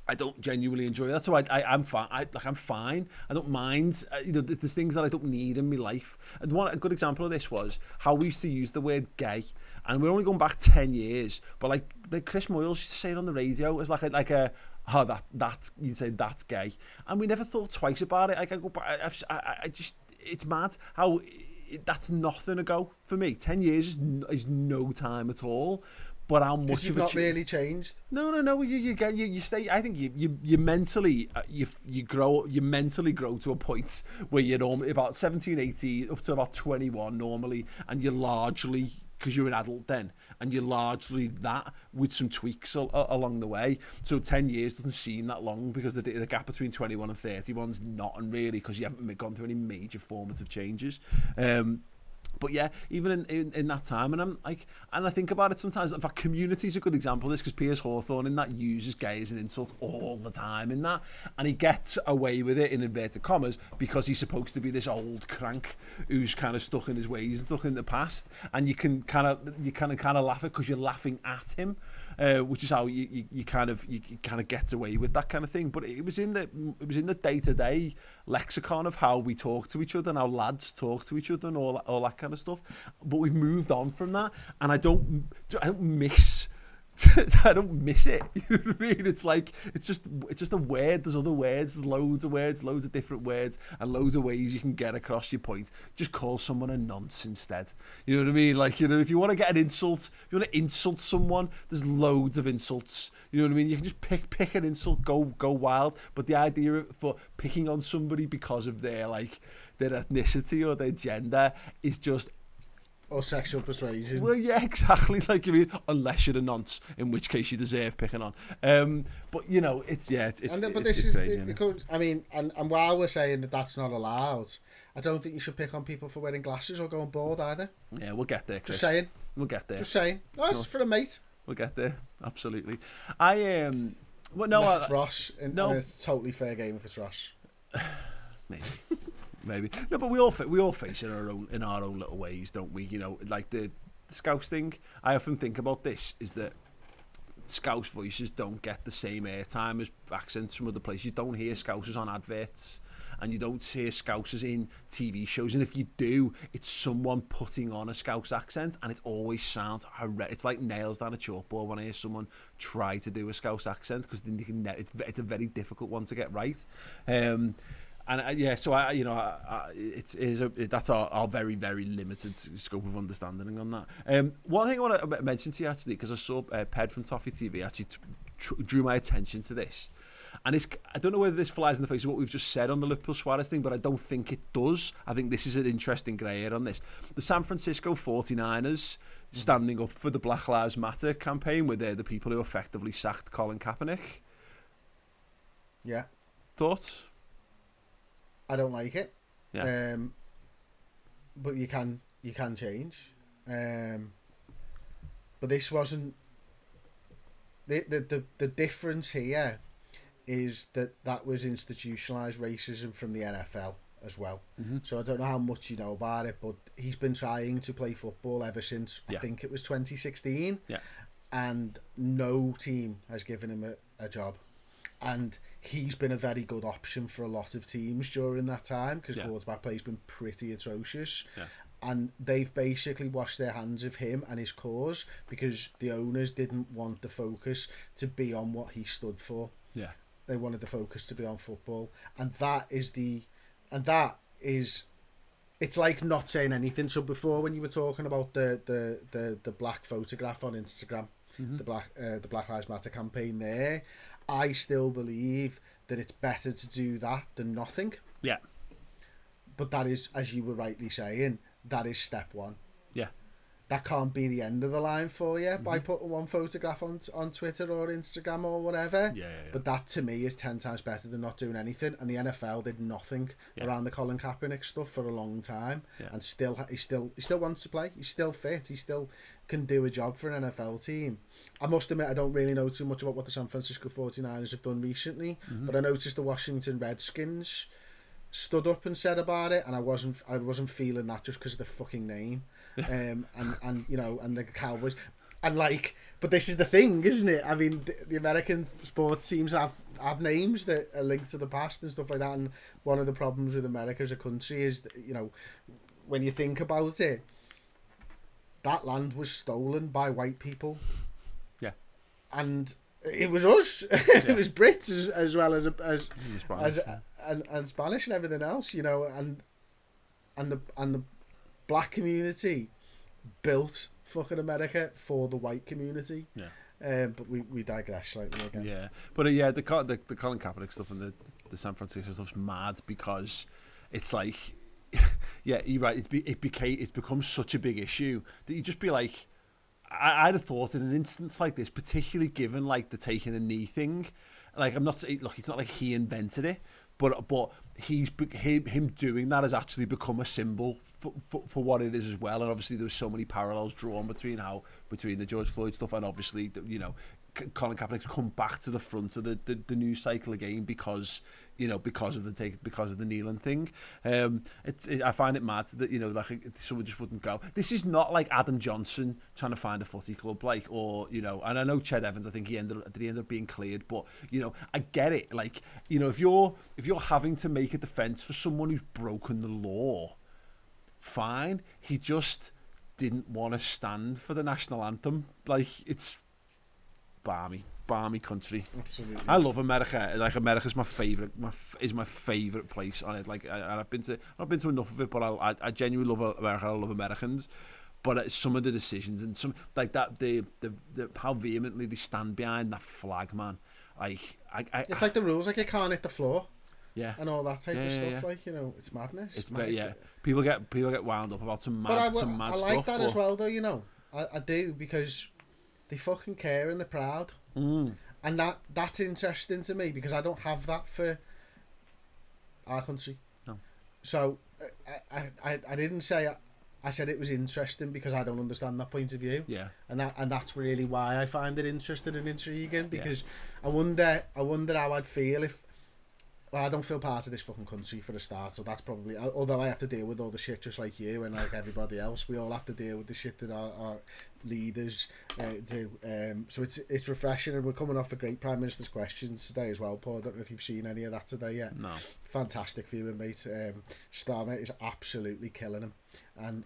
I don't genuinely enjoy that, so I'm fine. I'm fine. I don't mind. There's things that I don't need in my life. And a good example of this was how we used to use the word gay, and we're only going back 10 years. But like Chris Moyles used to say it on the radio as you'd say that's gay, and we never thought twice about it. Like, I go back, I just, it's mad how that's nothing ago for me. 10 years is no time at all. But how much you've of it? Not really changed. No. You stay. I think you mentally you grow. You mentally grow to a point where you're normally about 17, 18, up to about 21 normally, and you're largely, because you're an adult then, and you're largely that with some tweaks along the way. So 10 years doesn't seem that long, because the gap between 21 and 31 is not really, because you haven't gone through any major formative changes. But yeah, even in that time, and I think about it sometimes. In fact, Community is a good example of this, because Piers Hawthorne in that uses gay as an insult all the time in that, and he gets away with it in inverted commas because he's supposed to be this old crank who's kind of stuck in his ways and stuck in the past, and you can kind of laugh at, because you're laughing at him, which is how you kind of get away with that kind of thing. But it was in the day-to-day lexicon of how we talk to each other and how lads talk to each other and all that kind of stuff. But we've moved on from that, and I don't miss I don't miss it. You know what I mean? It's like, it's just a word. There's other words. There's loads of words, loads of different words, and loads of ways you can get across your point. Just call someone a nonce instead. You know what I mean? Like, if you want to get an insult, if you want to insult someone, there's loads of insults. You know what I mean? You can just pick an insult, go wild. But the idea for picking on somebody because of their ethnicity or their gender is just, or sexual persuasion. Well, yeah, exactly. Like, unless you're a nonce, in which case you deserve picking on. But it's crazy. And while we're saying that that's not allowed, I don't think you should pick on people for wearing glasses or going bald either. Yeah, we'll get there, Chris. Just saying. We'll get there. Just saying. No, it's for a mate. We'll get there. Absolutely. Well, no, unless it's Ross, and no. it's a totally fair game if it's Ross. Maybe. No, but we all face it in our own little ways, don't we? You know, like the Scouse thing. I often think about this is that Scouse voices don't get the same airtime as accents from other places. You don't hear Scousers on adverts, and you don't hear Scousers in TV shows. And if you do, it's someone putting on a Scouse accent, and it always sounds horrendous. It's like nails down a chalkboard when I hear someone try to do a Scouse accent, because then you can. It's a very difficult one to get right. And yeah, so that's our very, very limited scope of understanding on that. One thing I want to mention to you, actually, because I saw Ped from Toffee TV actually drew my attention to this. And I don't know whether this flies in the face of what we've just said on the Liverpool Suarez thing, but I don't think it does. I think this is an interesting grey area on this. The San Francisco 49ers standing up for the Black Lives Matter campaign, where they're the people who effectively sacked Colin Kaepernick. Yeah. Thoughts? I don't like it. Yeah. But you can change. But this wasn't the difference here is that was institutionalized racism from the NFL as well. Mm-hmm. So I don't know how much you know about it, but he's been trying to play football ever since I think it was 2016. Yeah. And no team has given him a job. And he's been a very good option for a lot of teams during that time, because quarterback play's been pretty atrocious. Yeah. And they've basically washed their hands of him and his cause, because the owners didn't want the focus to be on what he stood for. Yeah. They wanted the focus to be on football. And it's like not saying anything. So before, when you were talking about the black photograph on Instagram, mm-hmm. the Black Lives Matter campaign there, I still believe that it's better to do that than nothing. Yeah. But that is, as you were rightly saying, that is step one. Yeah. That can't be the end of the line for you by putting one photograph on Twitter or Instagram or whatever. Yeah. But that, to me, is 10 times better than not doing anything. And the NFL did nothing around the Colin Kaepernick stuff for a long time. Yeah. And he still wants to play. He's still fit. He still can do a job for an NFL team. I must admit, I don't really know too much about what the San Francisco 49ers have done recently. Mm-hmm. But I noticed the Washington Redskins stood up and said about it, and I wasn't feeling that just because of the fucking name, and you know, and the Cowboys, and like, but this is the thing, isn't it? I mean, the American sports teams have names that are linked to the past and stuff like that, and one of the problems with America as a country is that, you know, when you think about it, that land was stolen by white people, and it was us. It was Brits as well as and Spanish and everything else, you know, and the black community built fucking America for the white community. Yeah. But we digress slightly again. Yeah, but the Colin Kaepernick stuff and the San Francisco stuff's mad, because it's like, yeah, you're right. It's become such a big issue that you just be like, I'd have thought in an instance like this, particularly given like the taking a knee thing, like, I'm not saying, look, it's not like he invented it, but him doing that has actually become a symbol for what it is as well. And obviously there was so many parallels drawn between the George Floyd stuff and obviously Colin Kaepernick's come back to the front of the news cycle again because of the kneeling thing. I find it mad that like someone just wouldn't go. This is not like Adam Johnson trying to find a footy club, like, or and I know Ched Evans, I think he ended up being cleared, but I get it. Like, if you're having to make a defence for someone who's broken the law, fine. He just didn't want to stand for the national anthem. Like, it's balmy country. Absolutely. I love America. Like, America's my favorite place on it. Like, I've been to enough of it, but I genuinely love America. I love Americans. But some of the decisions and some like that, the how vehemently they stand behind that flag, man. Like, it's like the rules, like you can't hit the floor. Yeah. And all that type of stuff. Yeah. Like, it's madness. It's yeah. People get wound up about some mad stuff. I like that as well, though. I do, because they fucking care and they're proud. And that's interesting to me, because I don't have that for our country. No. So I didn't say I said it was interesting because I don't understand that point of view. Yeah. And that's really why I find it interesting and intriguing, because I wonder how I'd feel if, well, I don't feel part of this fucking country for a start, so that's probably, although I have to deal with all the shit just like you and like everybody else, we all have to deal with the shit that our leaders do. So it's refreshing, and we're coming off a great Prime Minister's questions today as well, Paul. I don't know if you've seen any of that today yet. No. Fantastic viewing, mate. Starmer is absolutely killing him, and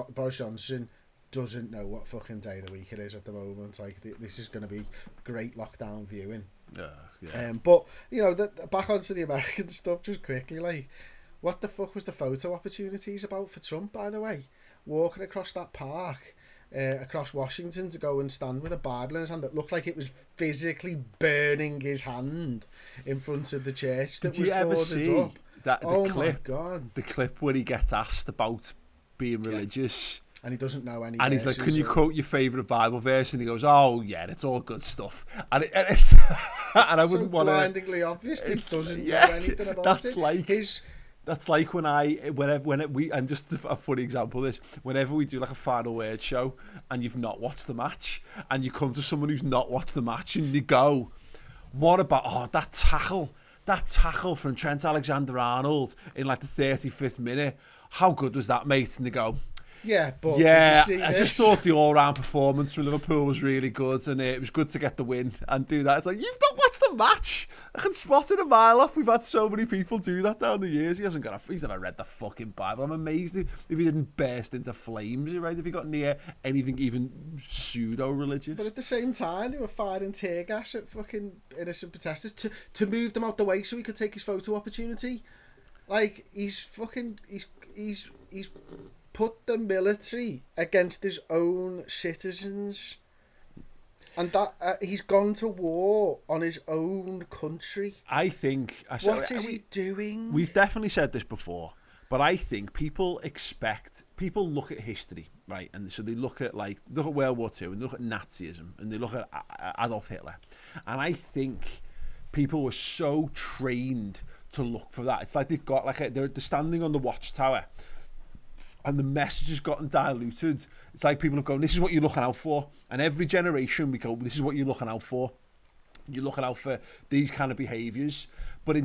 Boris Johnson doesn't know what fucking day of the week it is at the moment. Like, this is going to be great lockdown viewing. Yeah. But you know, back onto the American stuff just quickly. Like, what the fuck was the photo opportunities about for Trump, by the way? Walking across that park, across Washington, to go and stand with a Bible in his hand that looked like it was physically burning his hand in front of the church. Did you ever see that? Oh clip, my God! The clip where he gets asked about being religious. And he doesn't know any. And he's like, "Can you quote your favourite Bible verse?" And he goes, "Oh yeah, it's all good stuff." And it's and I wouldn't want to. Blindingly obvious. He doesn't know anything about it. That's like and just a funny example of this, whenever we do like a final word show and you've not watched the match and you come to someone who's not watched the match and you go, "What about that tackle from Trent Alexander-Arnold in like the 35th minute? How good was that, mate?" And they go, "Yeah, but I just thought the all-round performance from Liverpool was really good, and it was good to get the win and do that." It's like, you've not watched the match. I can spot it a mile off. We've had so many people do that down the years. He's never read the fucking Bible. I'm amazed if he didn't burst into flames, right? If he got near anything even pseudo-religious. But at the same time, they were firing tear gas at fucking innocent protesters to move them out the way so he could take his photo opportunity. Like, he's put the military against his own citizens, and that he's gone to war on his own country. I think what is he doing? We've definitely said this before, but I think people look at history, right? And so they look at World War II, and they look at Nazism, and they look at Adolf Hitler, and I think people were so trained to look for that. It's like they've got they're standing on the watchtower, and the message has gotten diluted. It's like people have gone, "This is what you're looking out for." And every generation we go, "This is what you're looking out for. You're looking out for these kind of behaviours." But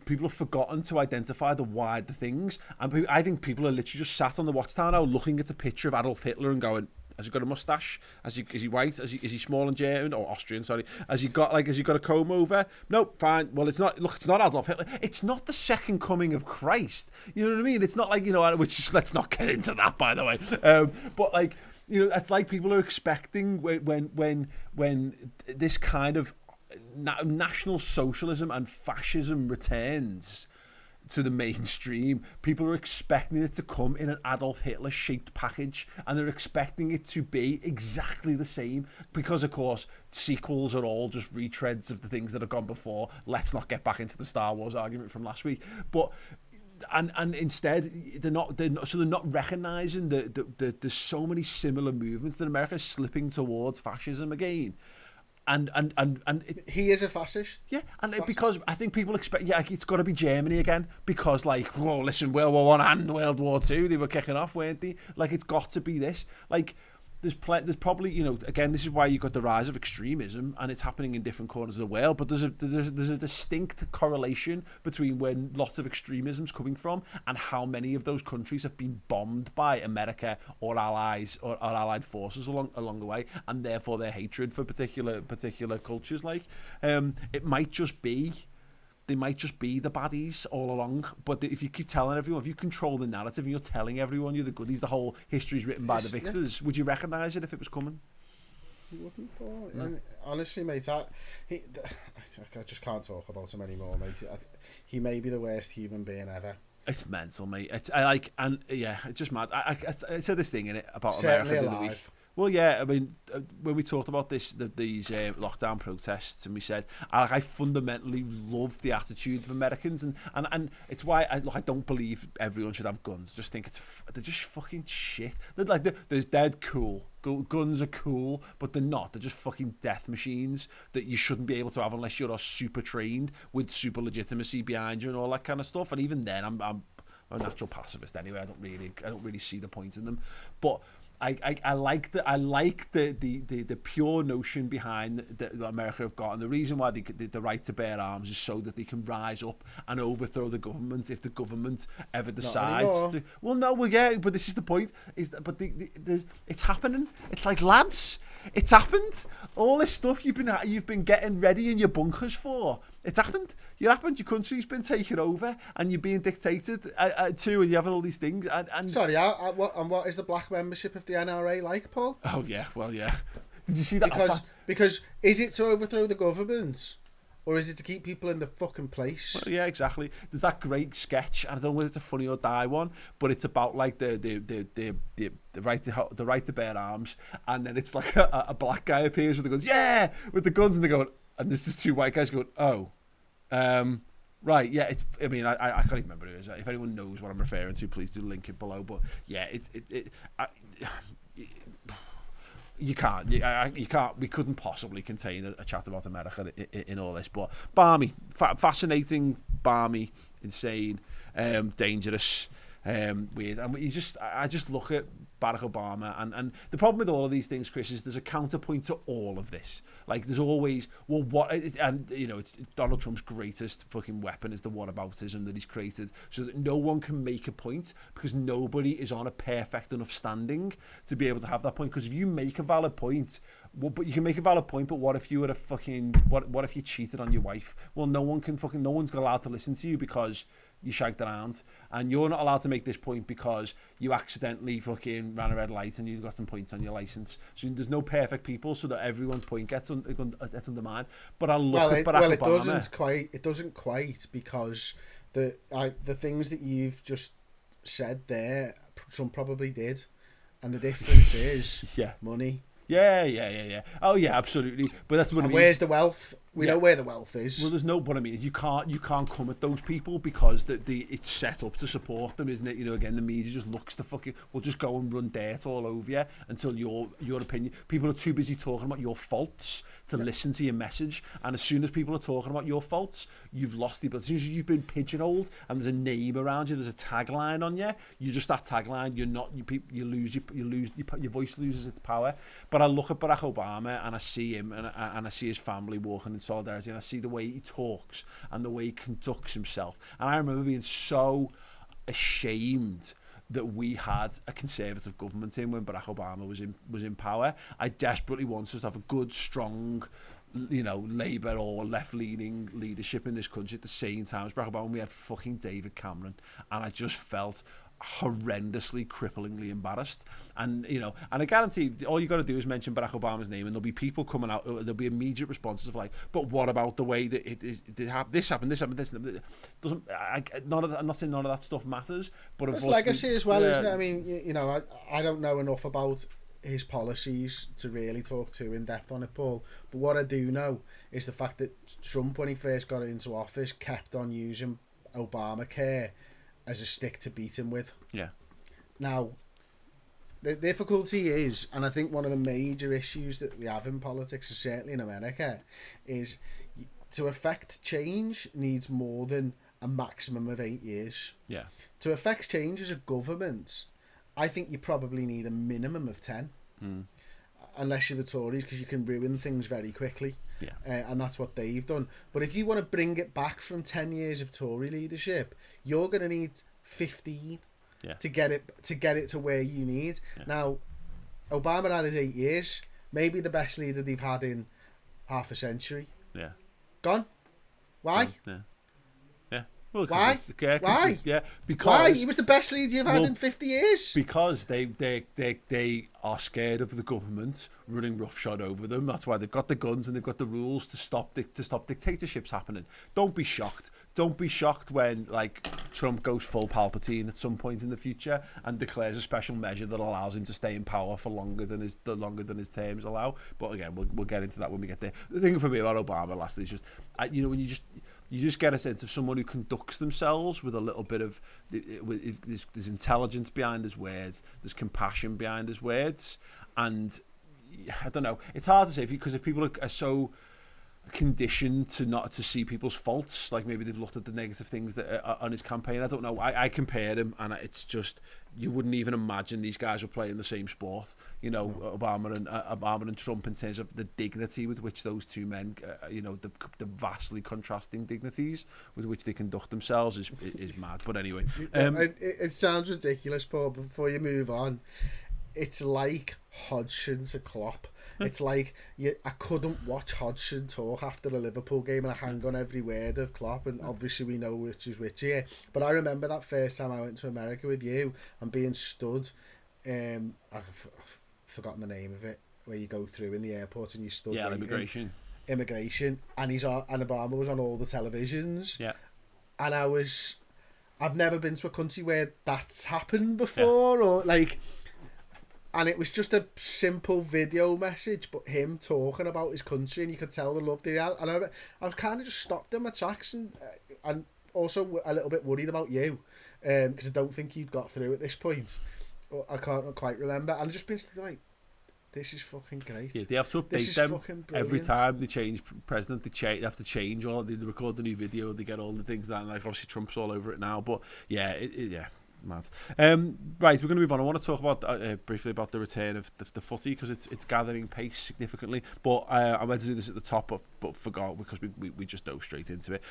people have forgotten to identify the wider things. And I think people are literally just sat on the watchtower now looking at a picture of Adolf Hitler and going, has he got a moustache? Is he white? Is he small and German or Austrian? Sorry. Has he got a comb over? Nope, fine. Well, it's not Adolf Hitler. It's not the second coming of Christ. You know what I mean? It's not like, let's not get into that, by the way. But like, it's like people are expecting when this kind of national socialism and fascism returns to the mainstream, people are expecting it to come in an Adolf Hitler shaped package, and they're expecting it to be exactly the same because, of course, sequels are all just retreads of the things that have gone before. Let's not get back into the Star Wars argument from last week, but and instead they're not recognizing that there's so many similar movements that America is slipping towards fascism again. And he is a fascist. Yeah, and because I think people expect, it's got to be Germany again, because listen, World War I and World War II, they were kicking off, weren't they? Like, it's got to be this. Like, there's probably, again, this is why you've got the rise of extremism, and it's happening in different corners of the world, but there's a distinct correlation between where lots of extremism's coming from and how many of those countries have been bombed by America or allies or allied forces along the way, and therefore their hatred for particular cultures. It might just be, they might just be the baddies all along, but if you keep telling everyone, if you control the narrative and you're telling everyone you're the goodies, the whole history's written by the victors, would you recognise it if it was coming? You wouldn't, Paul. No. Honestly, mate, I just can't talk about him anymore, mate. He may be the worst human being ever. It's mental, mate. It's just mad. I said this thing in it about Certainly America the other week. Well, yeah, I mean, when we talked about these lockdown protests, and we said, I fundamentally love the attitude of Americans, and it's why I don't believe everyone should have guns. I just think they're just fucking shit. They're dead cool. Guns are cool, but they're not. They're just fucking death machines that you shouldn't be able to have unless you're super trained with super legitimacy behind you and all that kind of stuff. And even then, I'm a natural pacifist anyway. I don't really see the point in them, but I like the pure notion behind that America have got, and the reason why the right to bear arms is so that they can rise up and overthrow the government if the government ever decides to. Well, no, but this is the point. It's happening. It's like, lads, it's happened. All this stuff you've been getting ready in your bunkers for. It's happened. Your country's been taken over, and you're being dictated to, and you're having all these things. Sorry, what is the black membership of the NRA like, Paul? Oh yeah, well yeah. Did you see that? Because is it to overthrow the government, or is it to keep people in the fucking place? Well, yeah, exactly. There's that great sketch, and I don't know whether it's a Funny or Die one, but it's about like the right to bear arms, and then it's like a black guy appears with the guns, with the guns, and they go, and this is two white guys going, right, yeah. I mean, I can't even remember who it is. If anyone knows what I'm referring to, please do link it below. But yeah, you can't. We couldn't possibly contain a chat about America in all this. But balmy, fascinating, balmy, insane, dangerous, weird. And I just look at Barack Obama, and the problem with all of these things, Chris, is there's a counterpoint to all of this. Like, there's always, well, what, and you know, it's Donald Trump's greatest fucking weapon is the whataboutism that he's created, so that no one can make a point, because nobody is on a perfect enough standing to be able to have that point. Because if you make a valid point, well, but you can make a valid point, but what if you were a fucking, what if you cheated on your wife? Well, no one's allowed to listen to you because you shagged around, and you're not allowed to make this point because you accidentally fucking ran a red light and you've got some points on your license. So there's no perfect people, so that everyone's point gets undermined. But I look at Barack Obama. It doesn't quite, because the things that you've just said there, some probably did, and the difference is money. Yeah. Oh yeah, absolutely. But that's what I mean. Where's the wealth? We know where the wealth is. Well, there's no. What I mean is, you can't come at those people because it's set up to support them, isn't it? You know, again, the media just looks to fucking. We'll just go and run dirt all over you until your opinion. People are too busy talking about your faults to listen to your message. And as soon as people are talking about your faults, you've lost the ability. As soon as you've been pigeonholed and there's a name around you, there's a tagline on you. You're just that tagline. You're not. You lose your voice loses its power. But I look at Barack Obama and I see him and I see his family walking in solidarity, and I see the way he talks and the way he conducts himself, and I remember being so ashamed that we had a conservative government in when Barack Obama was in power. I desperately wanted us to have a good, strong, you know, Labour or left-leaning leadership in this country at the same time as Barack Obama. We had fucking David Cameron, and I just felt horrendously, cripplingly embarrassed. And you know, and I guarantee all you got to do is mention Barack Obama's name, and there'll be people coming out. There'll be immediate responses of like, "But what about the way that this happened? Doesn't? I'm not saying none of that stuff matters, but it's legacy as well, isn't it? I mean, you know, I don't know enough about his policies to really talk too in depth on it, Paul. But what I do know is the fact that Trump, when he first got into office, kept on using Obamacare as a stick to beat him with. Yeah. Now, the difficulty is, and I think one of the major issues that we have in politics, certainly in America, is to affect change needs more than a maximum of 8 years. Yeah. To affect change as a government, I think you probably need a minimum of 10. Unless you're the Tories, because you can ruin things very quickly. Yeah. And that's what they've done. But if you want to bring it back from 10 years of Tory leadership, you're going to need 15 to get it to where you need. Yeah. Now, Obama had his 8 years, maybe the best leader they've had in half a century. Yeah. Gone. Why? Yeah. Well, why? Why? Yeah, because why? He was the best leader you've had in 50 years. Because they are scared of the government running roughshod over them. That's why they've got the guns and they've got the rules to stop dictatorships happening. Don't be shocked. Don't be shocked when like Trump goes full Palpatine at some point in the future and declares a special measure that allows him to stay in power for longer than his terms allow. But again, we'll get into that when we get there. The thing for me about Obama, lastly, is just you know, when you just get a sense of someone who conducts themselves with a little bit of there's intelligence behind his words, there's compassion behind his words, and I don't know, it's hard to say because if people are so conditioned to not to see people's faults. Like maybe they've looked at the negative things that are on his campaign. I don't know. I compare him, and it's just, you wouldn't even imagine these guys were playing the same sport. You know, Obama and Trump, in terms of the dignity with which those two men, you know, the vastly contrasting dignities with which they conduct themselves is mad. But anyway, it sounds ridiculous, Paul. But before you move on, it's like Hodgson to Klopp. It's like I couldn't watch Hodgson talk after a Liverpool game, and I hang on every word of Klopp, and obviously we know which is which here. But I remember that first time I went to America with you and being stood, I've forgotten the name of it, where you go through in the airport and you stood. Yeah, immigration, and Obama was on all the televisions. Yeah, and I've never been to a country where that's happened before, or like. And it was just a simple video message, but him talking about his country, and you could tell the love they had. And I was kind of just stopped in my tracks, and also a little bit worried about you, because I don't think you'd got through at this point. Well, I can't quite remember. And I've just been like, this is fucking great. Yeah, they have to update them every time they change president. They have to change all. They record the new video. They get all the things that, like obviously Trump's all over it now. But yeah, yeah. Mad. Right, we're going to move on. I want to talk about briefly about the return of the footy, because it's gathering pace significantly. But I went to do this at the top, but forgot, because we just dove straight into it.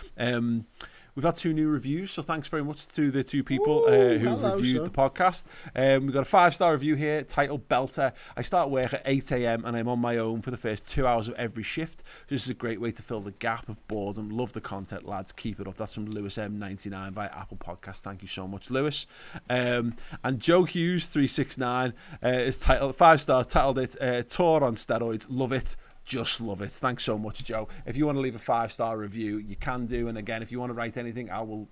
We've had 2 new reviews, so thanks very much to the 2 people who reviewed the podcast. We've got a 5-star review here titled Belter. I start work at 8 a.m. and I'm on my own for the first 2 hours of every shift. This is a great way to fill the gap of boredom. Love the content, lads. Keep it up. That's from Lewis M99 via Apple Podcast. Thank you so much, Lewis. And Joe Hughes 369 is titled 5 stars. Titled it Tour on Steroids. Love it. Just love it. Thanks so much, Joe. If you want to leave a 5-star review, you can do. And again, if you want to write anything, I will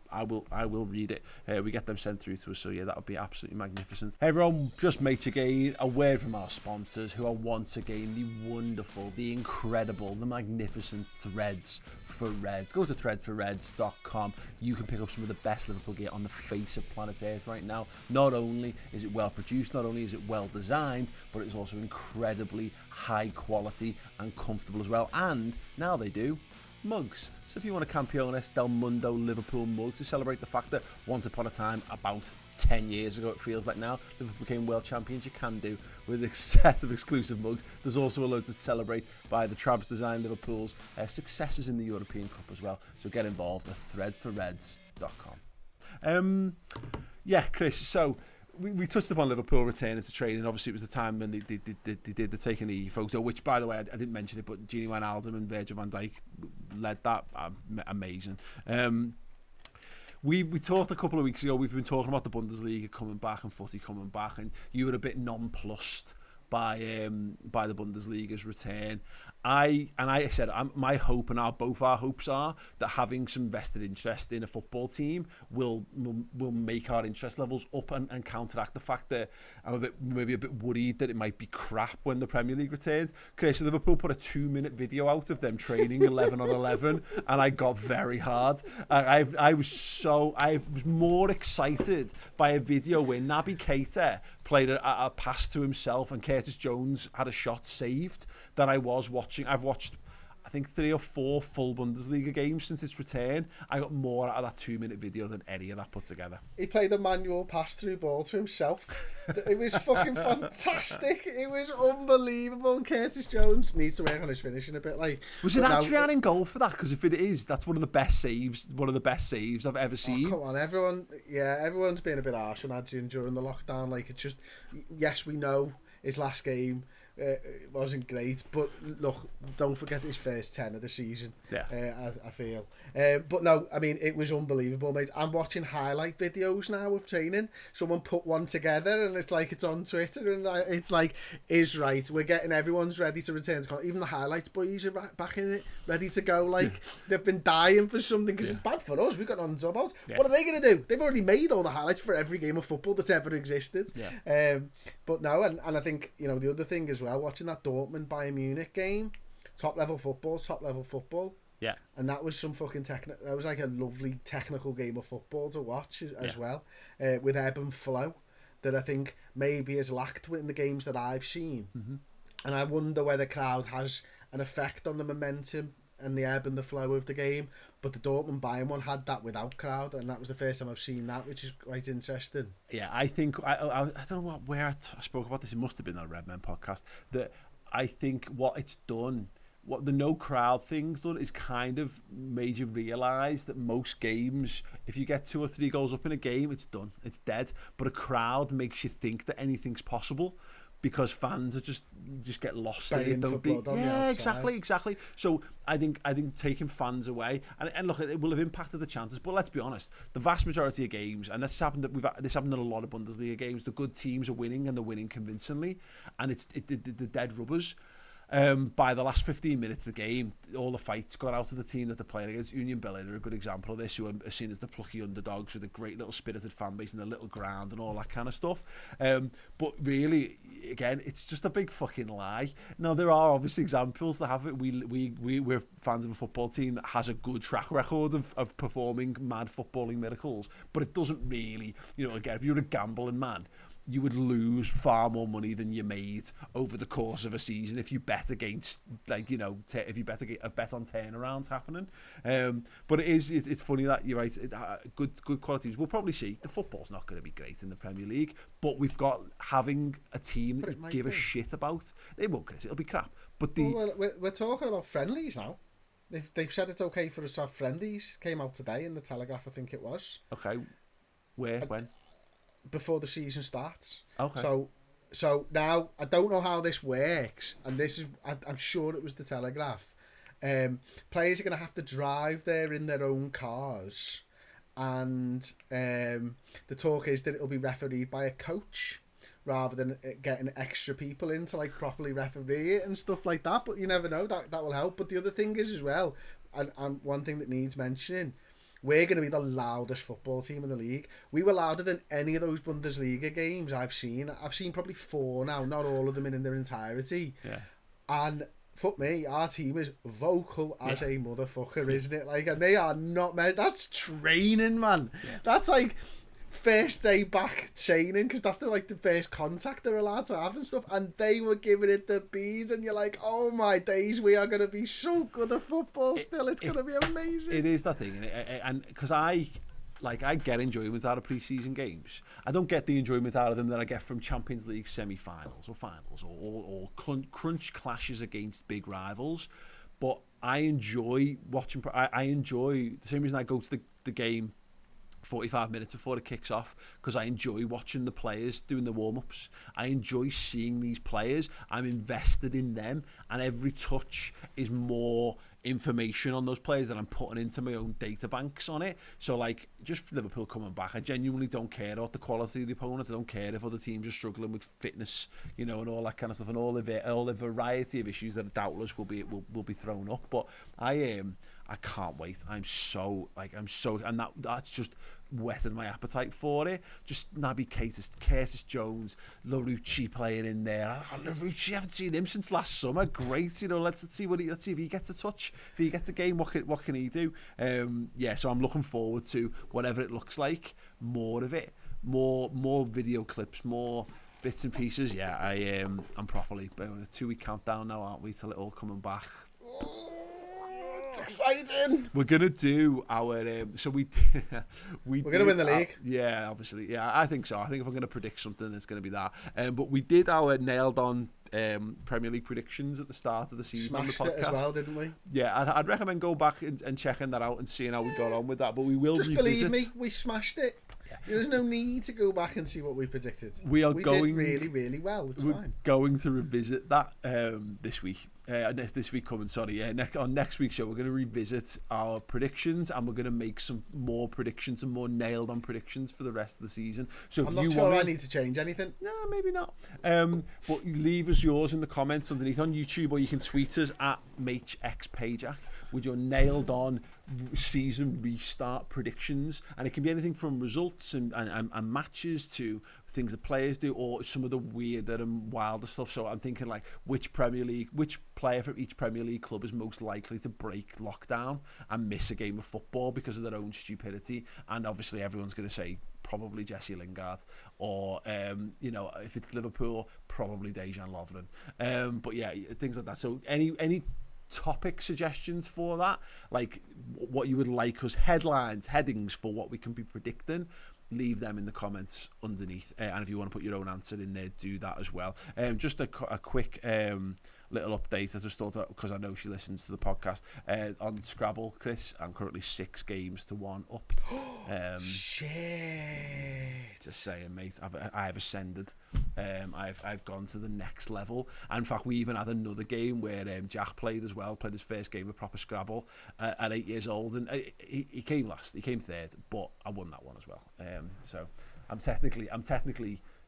read it. We get them sent through to us. So yeah, that would be absolutely magnificent. Hey everyone, just mates again. A word from our sponsors, who are once again the wonderful, the incredible, the magnificent Threads for Reds. Go to threadsforreds.com. You can pick up some of the best Liverpool gear on the face of planet Earth right now. Not only is it well produced, not only is it well designed, but it's also incredibly high quality and comfortable as well. And now they do mugs. So if you want a Campiones del Mundo Liverpool mug to celebrate the fact that once upon a time, about 10 years ago it feels like now, Liverpool became world champions, you can do with a set of exclusive mugs. There's also a load to celebrate by the Trabs Design Liverpool's successes in the European Cup as well. So get involved at threadsforreds.com. Yeah, Chris, so we touched upon Liverpool returning to training. Obviously, it was the time when they did the take a knee photo, which, by the way, I didn't mention it, but Gini Wijnaldum and Virgil van Dijk led that. Amazing. We talked a couple of weeks ago. We've been talking about the Bundesliga coming back and footy coming back, and you were a bit nonplussed by the Bundesliga's return. I said my hope, and both our hopes are that having some vested interest in a football team will make our interest levels up and counteract the fact that I'm maybe a bit worried that it might be crap when the Premier League returns. Chris, Liverpool put a 2-minute video out of them training 11 on 11, and I got very hard. I was more excited by a video where Naby Keita played a pass to himself and Curtis Jones had a shot saved than I was watching. I've watched, I think, 3 or 4 full Bundesliga games since its return. I got more out of that 2-minute video than any of that put together. He played a manual pass-through ball to himself. It was fucking fantastic. It was unbelievable. And Curtis Jones needs to work on his finishing a bit. Was it Adrian in goal for that? Because if it is, that's one of the best saves I've ever seen. Oh, come on, everyone's been a bit harsh on Adrian during the lockdown. It's just, yes, we know his last game wasn't great, but look, don't forget his first 10 of the season. Yeah, I feel. But no, I mean, it was unbelievable, mate. I'm watching highlight videos now of training. Someone put one together, and it's like it's on Twitter, and it's like, is right. We're getting everyone's ready to return to. Even the highlights boys are back in it, ready to go. They've been dying for something because it's bad for us. We've got nothing to talk about. Yeah. What are they going to do? They've already made all the highlights for every game of football that's ever existed. Yeah. But no, and I think, the other thing as well, watching that Dortmund Bayern Munich game, top level football. Yeah. And that was some fucking that was like a lovely technical game of football to watch as well, with ebb and flow that I think maybe has lacked in the games that I've seen. Mm-hmm. And I wonder whether crowd has an effect on the momentum and the ebb and the flow of the game. But the Dortmund Bayern one had that without crowd, and that was the first time I've seen that, which is quite interesting. Yeah, I think I don't know where I spoke about this. It must have been on a Red Men podcast. That I think what it's done, what the no crowd thing's done, is kind of made you realise that most games, if you get 2 or 3 goals up in a game, it's done, it's dead. But a crowd makes you think that anything's possible, because fans are just get lost in it, don't they? Yeah, exactly. So I think taking fans away, and look, it will have impacted the chances. But let's be honest, the vast majority of games, and this happened in a lot of Bundesliga games, the good teams are winning, and they're winning convincingly, and it's the dead rubbers. By the last 15 minutes of the game, all the fights got out of the team that they're playing against. Union Berlin are a good example of this, who are seen as the plucky underdogs with a great little spirited fan base and a little ground and all that kind of stuff. But really, again, it's just a big fucking lie. Now, there are obviously examples that have it. We're fans of a football team that has a good track record of performing mad footballing miracles, but it doesn't really, again, if you're a gambling man, you would lose far more money than you made over the course of a season if you bet against, if you bet on turnarounds happening. But it's funny that you're right. Good qualities. We'll probably see. The football's not going to be great in the Premier League, but we've got having a team that you give a shit about. It won't, Chris. It'll be crap. But we're talking about friendlies now. They've said it's okay for us to have friendlies. Came out today in the Telegraph, I think it was. Okay. Where? When? Before the season starts. Okay. So now I don't know how this works, and this is I'm sure it was the Telegraph. Players are going to have to drive there in their own cars, and the talk is that it'll be refereed by a coach rather than getting extra people in to like properly referee it and stuff like that. But you never know, that will help. But the other thing is as well, and one thing that needs mentioning, we're going to be the loudest football team in the league. We were louder than any of those Bundesliga games I've seen. I've seen probably 4 now, not all of them in their entirety. Yeah. And fuck me, our team is vocal as a motherfucker, isn't it? Like, and they are not meant. That's training, man. Yeah. That's like first day back training, because that's the first contact they're allowed to have and stuff, and they were giving it the beads, and you're like, oh my days, we are going to be so good at football still. It's going to be amazing. It is that thing, and because I get enjoyment out of pre-season games. I don't get the enjoyment out of them that I get from Champions League semi-finals or finals or crunch clashes against big rivals, but I enjoy watching. I enjoy the same reason I go to the game 45 minutes before it kicks off, because I enjoy watching the players doing the warm-ups. I enjoy seeing these players. I'm invested in them, and every touch is more information on those players that I'm putting into my own data banks on it. So like, just Liverpool coming back, I genuinely don't care about the quality of the opponents. I don't care if other teams are struggling with fitness, and all that kind of stuff, and all the variety of issues that doubtless will be thrown up. But I can't wait. I'm so, and that's just whetted my appetite for it. Just Naby Curtis Jones, Larouci playing in there. Larouci, I haven't seen him since last summer. Great, let's see if he gets a touch, if he gets a game. What can he do? So I'm looking forward to whatever it looks like. More of it, more video clips, more bits and pieces. Yeah, I'm properly on a 2-week countdown now, aren't we, till it all coming back. It's exciting. We're gonna do our we're gonna win the league. Yeah, obviously. Yeah, I think so. I think if I'm gonna predict something, it's gonna be that. But we did our nailed on Premier League predictions at the start of the season. Smashed on the podcast it as well, didn't we? Yeah, I'd recommend going back and checking that out and seeing how we got on with that. But we will just revisit. Believe me, we smashed it. Yeah. There's no need to go back and see what we predicted. We did really, really well. It's fine. Going to revisit that this week. This week coming, sorry. On next week's show, we're going to revisit our predictions, and we're going to make some more predictions and more nailed on predictions for the rest of the season. So I'm not sure I need to change anything. No, maybe not. But leave us yours in the comments underneath on YouTube, or you can tweet us at MAYCH X PAJAK with your nailed on season restart predictions, and it can be anything from results and matches to things that players do, or some of the weirder and wilder stuff. So I'm thinking like, which player from each Premier League club is most likely to break lockdown and miss a game of football because of their own stupidity. And obviously everyone's going to say probably Jesse Lingard, or if it's Liverpool, probably Dejan Lovren. But yeah, things like that. So any topic suggestions for that, like what you would like us, headings for what we can be predicting, leave them in the comments underneath, and if you want to put your own answer in there, do that as well. Just a quick little update. I just thought, because I know she listens to the podcast, on Scrabble, Chris, I'm currently 6 games to 1 up. Shit. Just saying, mate, I've ascended. I've gone to the next level. And in fact, we even had another game where Jack played as well, played his first game of proper Scrabble at 8 years old, and he came last, he came third, but I won that one as well. So I'm technically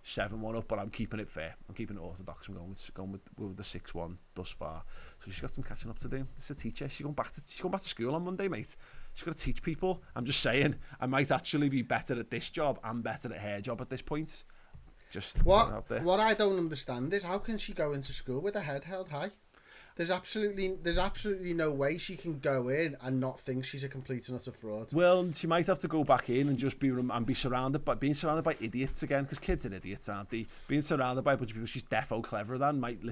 7-1 up, but I'm keeping it fair. I'm keeping it orthodox. I'm going with the 6-1 thus far. So she's got some catching up to do. This is a teacher. She's going back to school on Monday, mate. She's got to teach people. I'm just saying, I might actually be better at this job and better at her job at this point. Just what I don't understand is, how can she go into school with her head held high? There's absolutely no way she can go in and not think she's a complete and utter fraud. Well, she might have to go back in and just be surrounded by idiots again, because kids are idiots, aren't they? Being surrounded by a bunch of people she's defo cleverer than might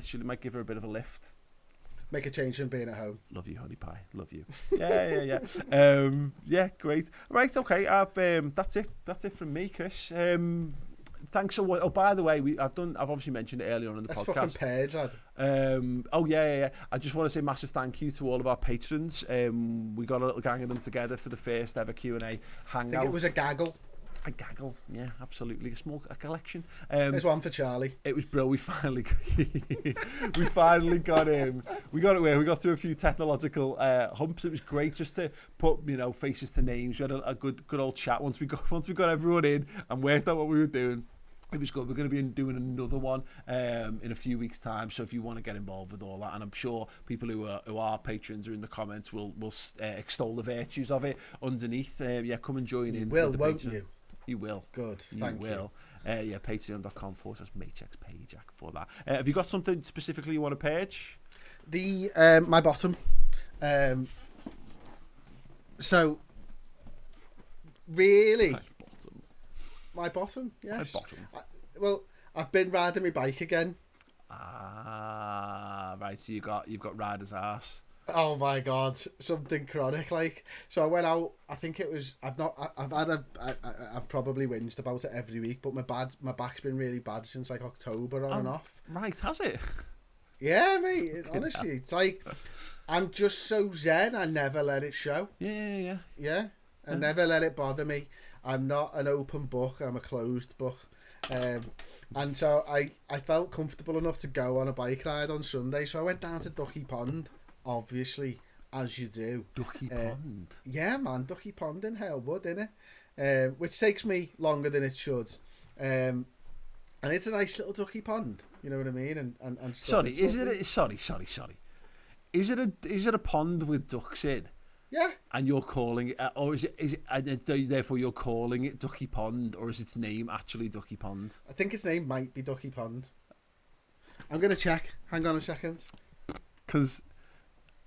give her a bit of a lift. Make a change from being at home. Love you, honey pie. Love you. Yeah. Yeah, great. Right, okay. That's it from me, Chris. Thanks so much. Oh, by the way, I've obviously mentioned it earlier on in the podcast. That's fucking page, lad. Oh yeah. I just want to say massive thank you to all of our patrons. We got a little gang of them together for the first ever Q&A hangout. I think it was a gaggle. A gaggle, yeah, absolutely. A collection. There's one for Charlie. It was bro. We finally got him. We got through a few technological humps. It was great just to put faces to names. We had a good old chat once we got everyone in and worked out what we were doing. It was good. We're going to be doing another one in a few weeks' time. So if you want to get involved with all that, and I'm sure people who are patrons or in the comments will extol the virtues of it underneath. Come and join in. Won't you? You will. Good. Thank you. Patreon.com/MAYCH X PAJAK for that. Have you got something specifically you want to page? My bottom. So, really, my bottom. Yes. My bottom. Well, I've been riding my bike again. Right. So you've got rider's arse. Oh my god, something chronic like. So I went out. I think it was. I've probably whinged about it every week, but my back's been really bad since like October on and off. Right, has it? Yeah, mate. Honestly, it's like I'm just so zen. I never let it show. Yeah. I never let it bother me. I'm not an open book. I'm a closed book. And so I felt comfortable enough to go on a bike ride on Sunday. So I went down to Ducky Pond. Obviously, as you do. Ducky Pond? Yeah, man, Ducky Pond in Halewood, innit? Which takes me longer than it should. And it's a nice little ducky pond, you know what I mean? And stuff. Sorry, is it a pond with ducks in? Yeah. And you're calling it, or is it, and therefore you're calling it Ducky Pond, or is its name actually Ducky Pond? I think its name might be Ducky Pond. I'm going to check. Hang on a second.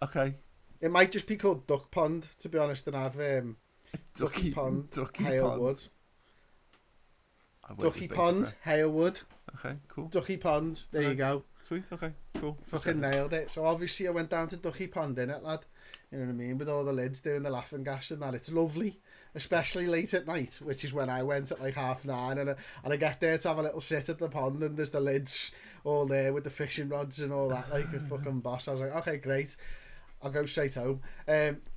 Okay. It might just be called Duck Pond, to be honest, and I've Ducky Pond, Halewood. Ducky Pond, Halewood. Okay, cool. Ducky Pond, there you go. Sweet, okay, cool. Fucking nailed it. So obviously I went down to Ducky Pond, innit, lad? You know what I mean? With all the lids doing the laughing gas and that. It's lovely, especially late at night, which is when I went at like 9:30, and I get there to have a little sit at the pond, and there's the lids all there with the fishing rods and all that, like a fucking boss. I was like, okay, great. I'll go straight home.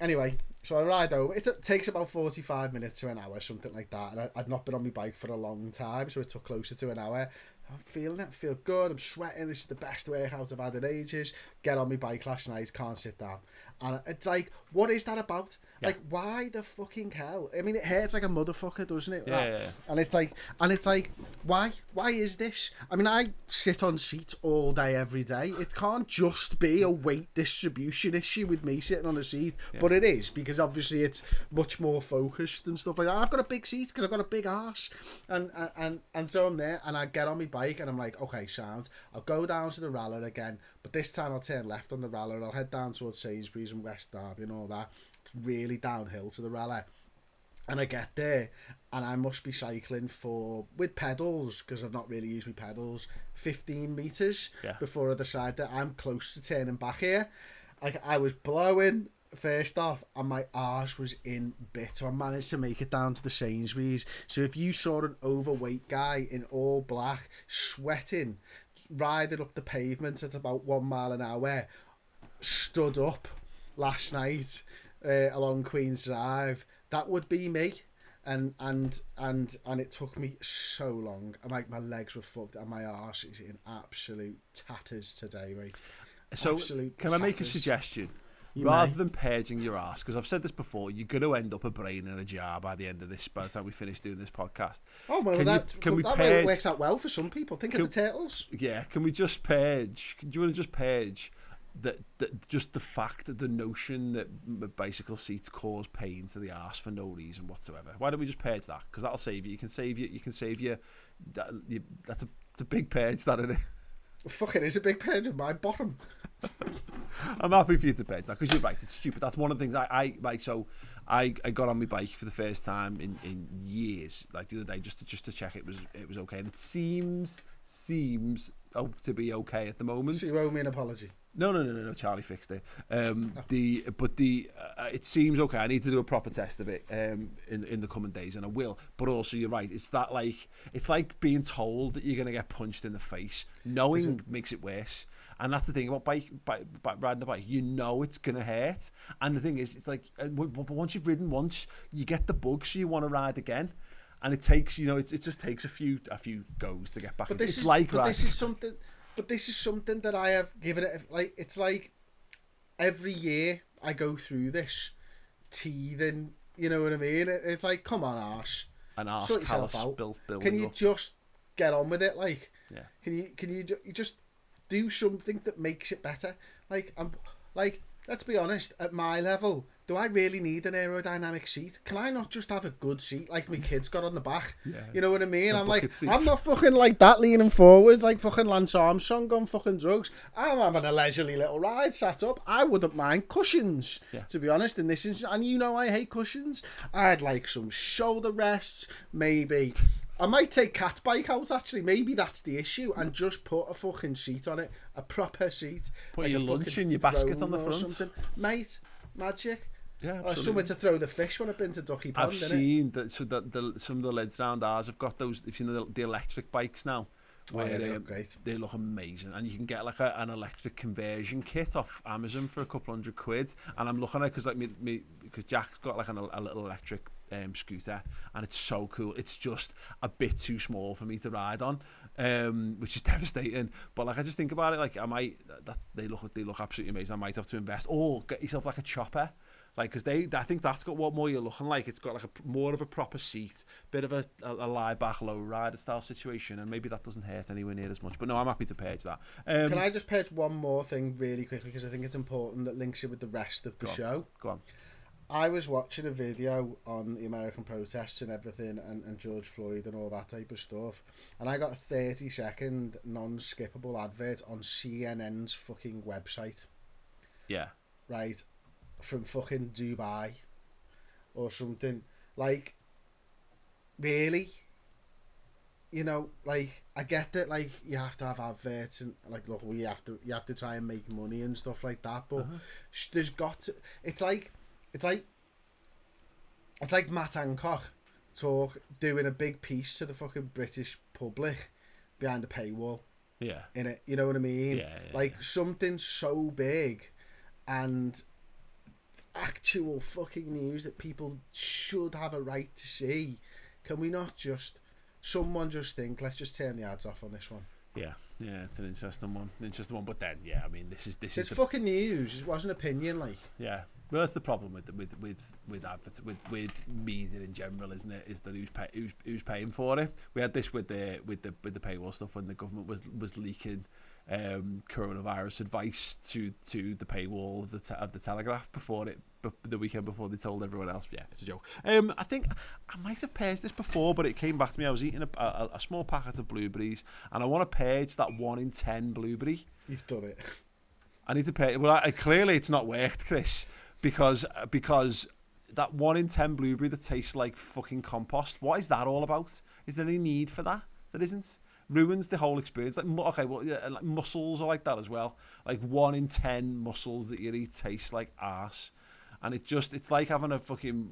Anyway, so I ride home. It takes about 45 minutes to an hour, something like that. And I'd not been on my bike for a long time, so it took closer to an hour. I'm feeling it, feel good, I'm sweating, this is the best workout I've had in ages. Get on my bike last night, can't sit down. And it's like, what is that about? Yeah. Like, why the fucking hell? I mean, it hurts like a motherfucker, doesn't it? Yeah. And it's like, why is this? I mean, I sit on seats all day, every day. It can't just be a weight distribution issue with me sitting on a seat, but it is, because obviously it's much more focused and stuff like that. I've got a big seat because I've got a big arse, and so I'm there, and I get on my bike, and I'm like, okay, sound. I'll go down to the Ralla again, but this time I'll turn left on the Ralla, and I'll head down towards Sainsbury's and West Derby and all that. It's really downhill to the Ralla, and I get there, and I must be cycling with pedals, because I've not really used my pedals, 15 metres before I decide that I'm close to turning back here. Like, I was blowing first off, and my arse was in bits. So I managed to make it down to the Sainsbury's. So if you saw an overweight guy in all black, sweating, riding up the pavement at about 1 mile an hour, stood up last night along Queen's Drive, that would be me. And it took me so long. Like, my legs were fucked, and my arse is in absolute tatters today, mate. So Absolute can tatters. I make a suggestion? You Rather may. than purging your ass, because I've said this before, you're going to end up a brain in a jar by the end of this, by the time we finish doing this podcast. Oh, well, that works out well for some people. Think of the turtles. Yeah, can we just purge? Do you want to just purge just the fact that the notion that bicycle seats cause pain to the arse for no reason whatsoever? Why don't we just purge that? Because that'll save you. You can save you. That's a big purge, that, isn't it? Fucking is a big purge of my bottom. I'm happy for you to purge that, because you're right, it's stupid. That's one of the things I got on my bike for the first time in years, like the other day, just to check it was okay, and it seems to be okay at the moment. So you owe me an apology. No, Charlie fixed it. It seems okay. I need to do a proper test of it in the coming days, and I will. But also, you're right. It's like being told that you're going to get punched in the face. Knowing makes it worse. And that's the thing about riding a bike. You know it's going to hurt. And the thing is, it's like, once you've ridden once, you get the bug, so you want to ride again. And it takes, it just takes a few goes to get back. But this is something that I have given it. Like, it's like every year I go through this teething. You know what I mean? It's like, come on, arse. An arse sort yourself callus out. building Can you up. just get on with it? Like, Yeah. Can you just do something that makes it better? Like, let's be honest. At my level, do I really need an aerodynamic seat? Can I not just have a good seat like my kids got on the back? Yeah. You know what I mean? I'm like, seats. I'm not fucking like that leaning forwards like fucking Lance Armstrong on fucking drugs. I'm having a leisurely little ride sat up. I wouldn't mind cushions, to be honest, in this instance. And you know I hate cushions. I'd like some shoulder rests, maybe. I might take Cat's bike out, actually. Maybe that's the issue. And just put a fucking seat on it. A proper seat. Put like your lunch in your basket on the front. Something. Mate, magic. Yeah, absolutely. Or somewhere to throw the fish when I've been to Ducky Pond. I've seen that. So that some of the lids round ours have got those. If you know the electric bikes now, where they look great. They look amazing, and you can get like an electric conversion kit off Amazon for a couple £100. And I'm looking at it because because Jack's got like a little electric scooter, and it's so cool. It's just a bit too small for me to ride on, which is devastating. But like, I just think about it, like, they look absolutely amazing. I might have to invest, or get yourself like a chopper. Like, because I think that's got what more you're looking like. It's got like more of a proper seat, bit of a lie back, low rider style situation, and maybe that doesn't hurt anywhere near as much. But no, I'm happy to purge that. Can I just purge one more thing really quickly, because I think it's important that links in with the rest of the show. Go on. I was watching a video on the American protests and everything, and George Floyd and all that type of stuff, and I got a 30-second non-skippable advert on CNN's fucking website. Yeah. Right. From fucking Dubai or something. Like, really? You know, like, I get that, like, you have to have adverts and, like, look, you have to try and make money and stuff like that, but there's got to, it's like Matt Hancock doing a big piece to the fucking British public behind a paywall. Yeah. In it, you know what I mean? Yeah. Like, something so big and actual fucking news that people should have a right to see. Can we not just, someone just think, let's just turn the ads off on this one? Yeah, it's an interesting one. But then, I mean, this is it's fucking news. It wasn't opinion, like. Yeah, well, that's the problem with media in general, isn't it? Is that who's paying for it? We had this with the paywall stuff when the government was leaking coronavirus advice to the paywall of the Telegraph the weekend before they told everyone else. Yeah, it's a joke. I think I might have purged this before, but it came back to me. I was eating a small packet of blueberries, and I want to purge that 1 in 10 blueberry. You've done it. I need to purge. Well, clearly it's not worked, Chris, because that 1 in 10 blueberry that tastes like fucking compost. What is that all about? Is there any need for that? There isn't. Ruins the whole experience. Like, okay, well, yeah, like mussels are like that as well. Like 1 in 10 mussels that you eat taste like arse. And it's like having a fucking,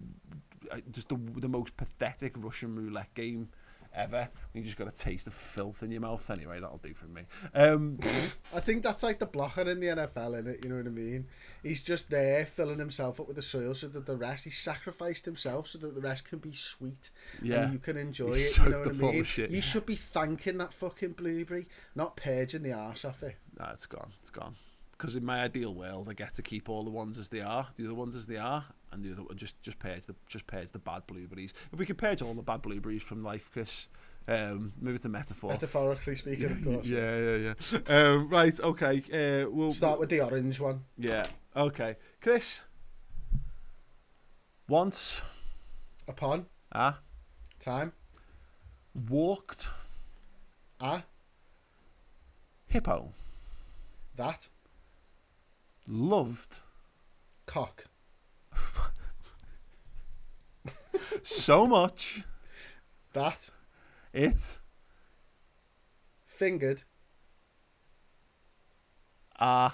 just the most pathetic Russian roulette game ever. You just got a taste of filth in your mouth. Anyway, that'll do for me. I think that's like the blocker in the NFL, innit? You know what I mean? He's just there filling himself up with the soil so that he sacrificed himself so that the rest can be sweet. Yeah. And you can enjoy it. He's You know soaked what I full of mean? shit. You should be thanking that fucking blueberry, not purging the arse off it. Nah, it's gone. It's gone. Because in my ideal world, I get to keep all the ones as they are, do the ones as they are, and the other just purge the bad blueberries. If we could purge all the bad blueberries from life, Chris, maybe it's a metaphor. Metaphorically speaking, of course. Yeah. Right, okay. We'll start with the orange one. Yeah. Okay, Chris. Once upon a time walked a hippo that loved cock so much that it fingered a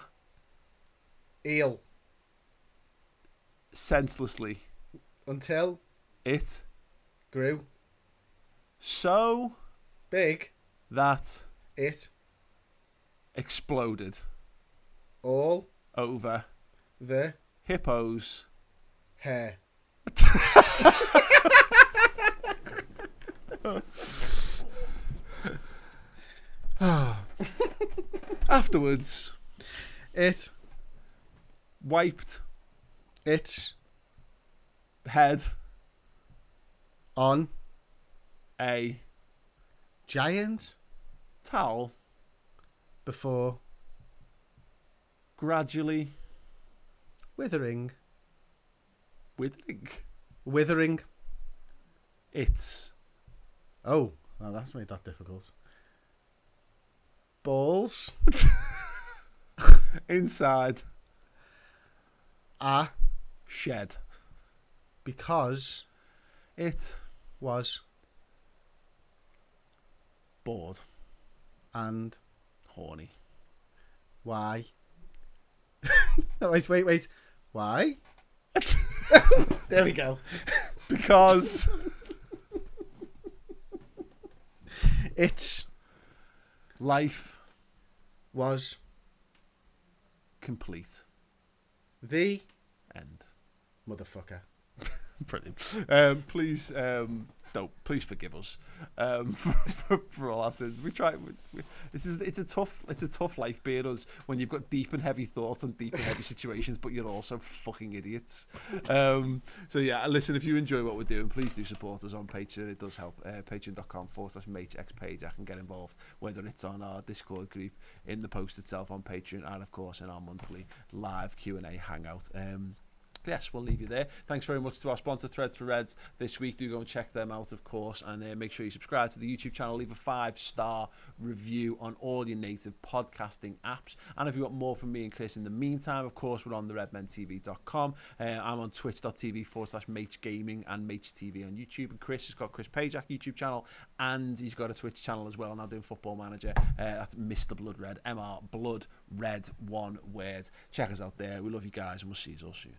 eel senselessly until it grew so big that it exploded all over the hippo's hair. Afterwards, it wiped its head on a giant towel before gradually withering its oh, well, that's made that difficult. Balls inside a shed because it was bored and horny. Why? No, wait. Why? There we go. Because its life was complete. The end. Motherfucker. Brilliant. Please forgive us for all our sins. We try. It's a tough life being us when you've got deep and heavy thoughts and deep and heavy situations, but you're also fucking idiots. So yeah, listen. If you enjoy what we're doing, please do support us on Patreon. It does help. Patreon.com/MAYCH X PAJAK and get involved, whether it's on our Discord group, in the post itself on Patreon, and of course in our monthly live Q&A hangout. Yes, we'll leave you there. Thanks very much to our sponsor, Threads for Reds, this week. Do go and check them out, of course, and make sure you subscribe to the YouTube channel. Leave a 5-star review on all your native podcasting apps. And if you want more from me and Chris in the meantime, of course, we're on theredmentv.com. I'm on twitch.tv/MAYCH Gaming and MAYCH TV on YouTube. And Chris has got Chris Pajak YouTube channel, and he's got a Twitch channel as well, now doing Football Manager. That's Mr. Blood Red, MR Blood Red, one word. Check us out there. We love you guys, and we'll see you all soon.